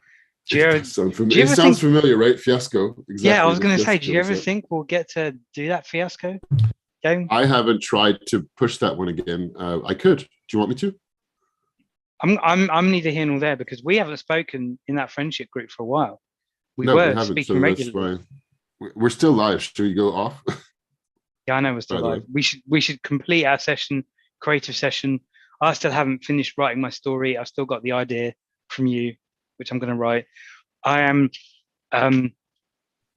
It sounds familiar, right? Fiasco. Exactly. Yeah, I was going to say, do you ever think we'll get to do that Fiasco game? I haven't tried to push that one again. I could. Do you want me to? I'm neither here nor there because we haven't spoken in that friendship group for a while. We were speaking regularly. We're still live. Should we go off? Yeah, I know we're still live. We should complete our session, creative session. I still haven't finished writing my story. I've still got the idea from you, which I'm going to write. I'm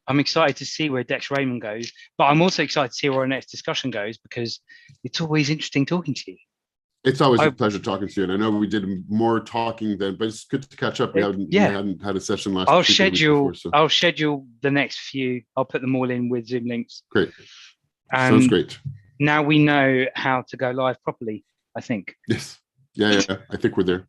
excited to see where Dex Raymond goes, but I'm also excited to see where our next discussion goes because it's always interesting talking to you. It's always a pleasure talking to you, and I know we did more talking then, but it's good to catch up. We hadn't had a session last. I'll schedule the next few. I'll put them all in with Zoom links. Great. And sounds great. Now we know how to go live properly, I think. Yes. Yeah. I think we're there.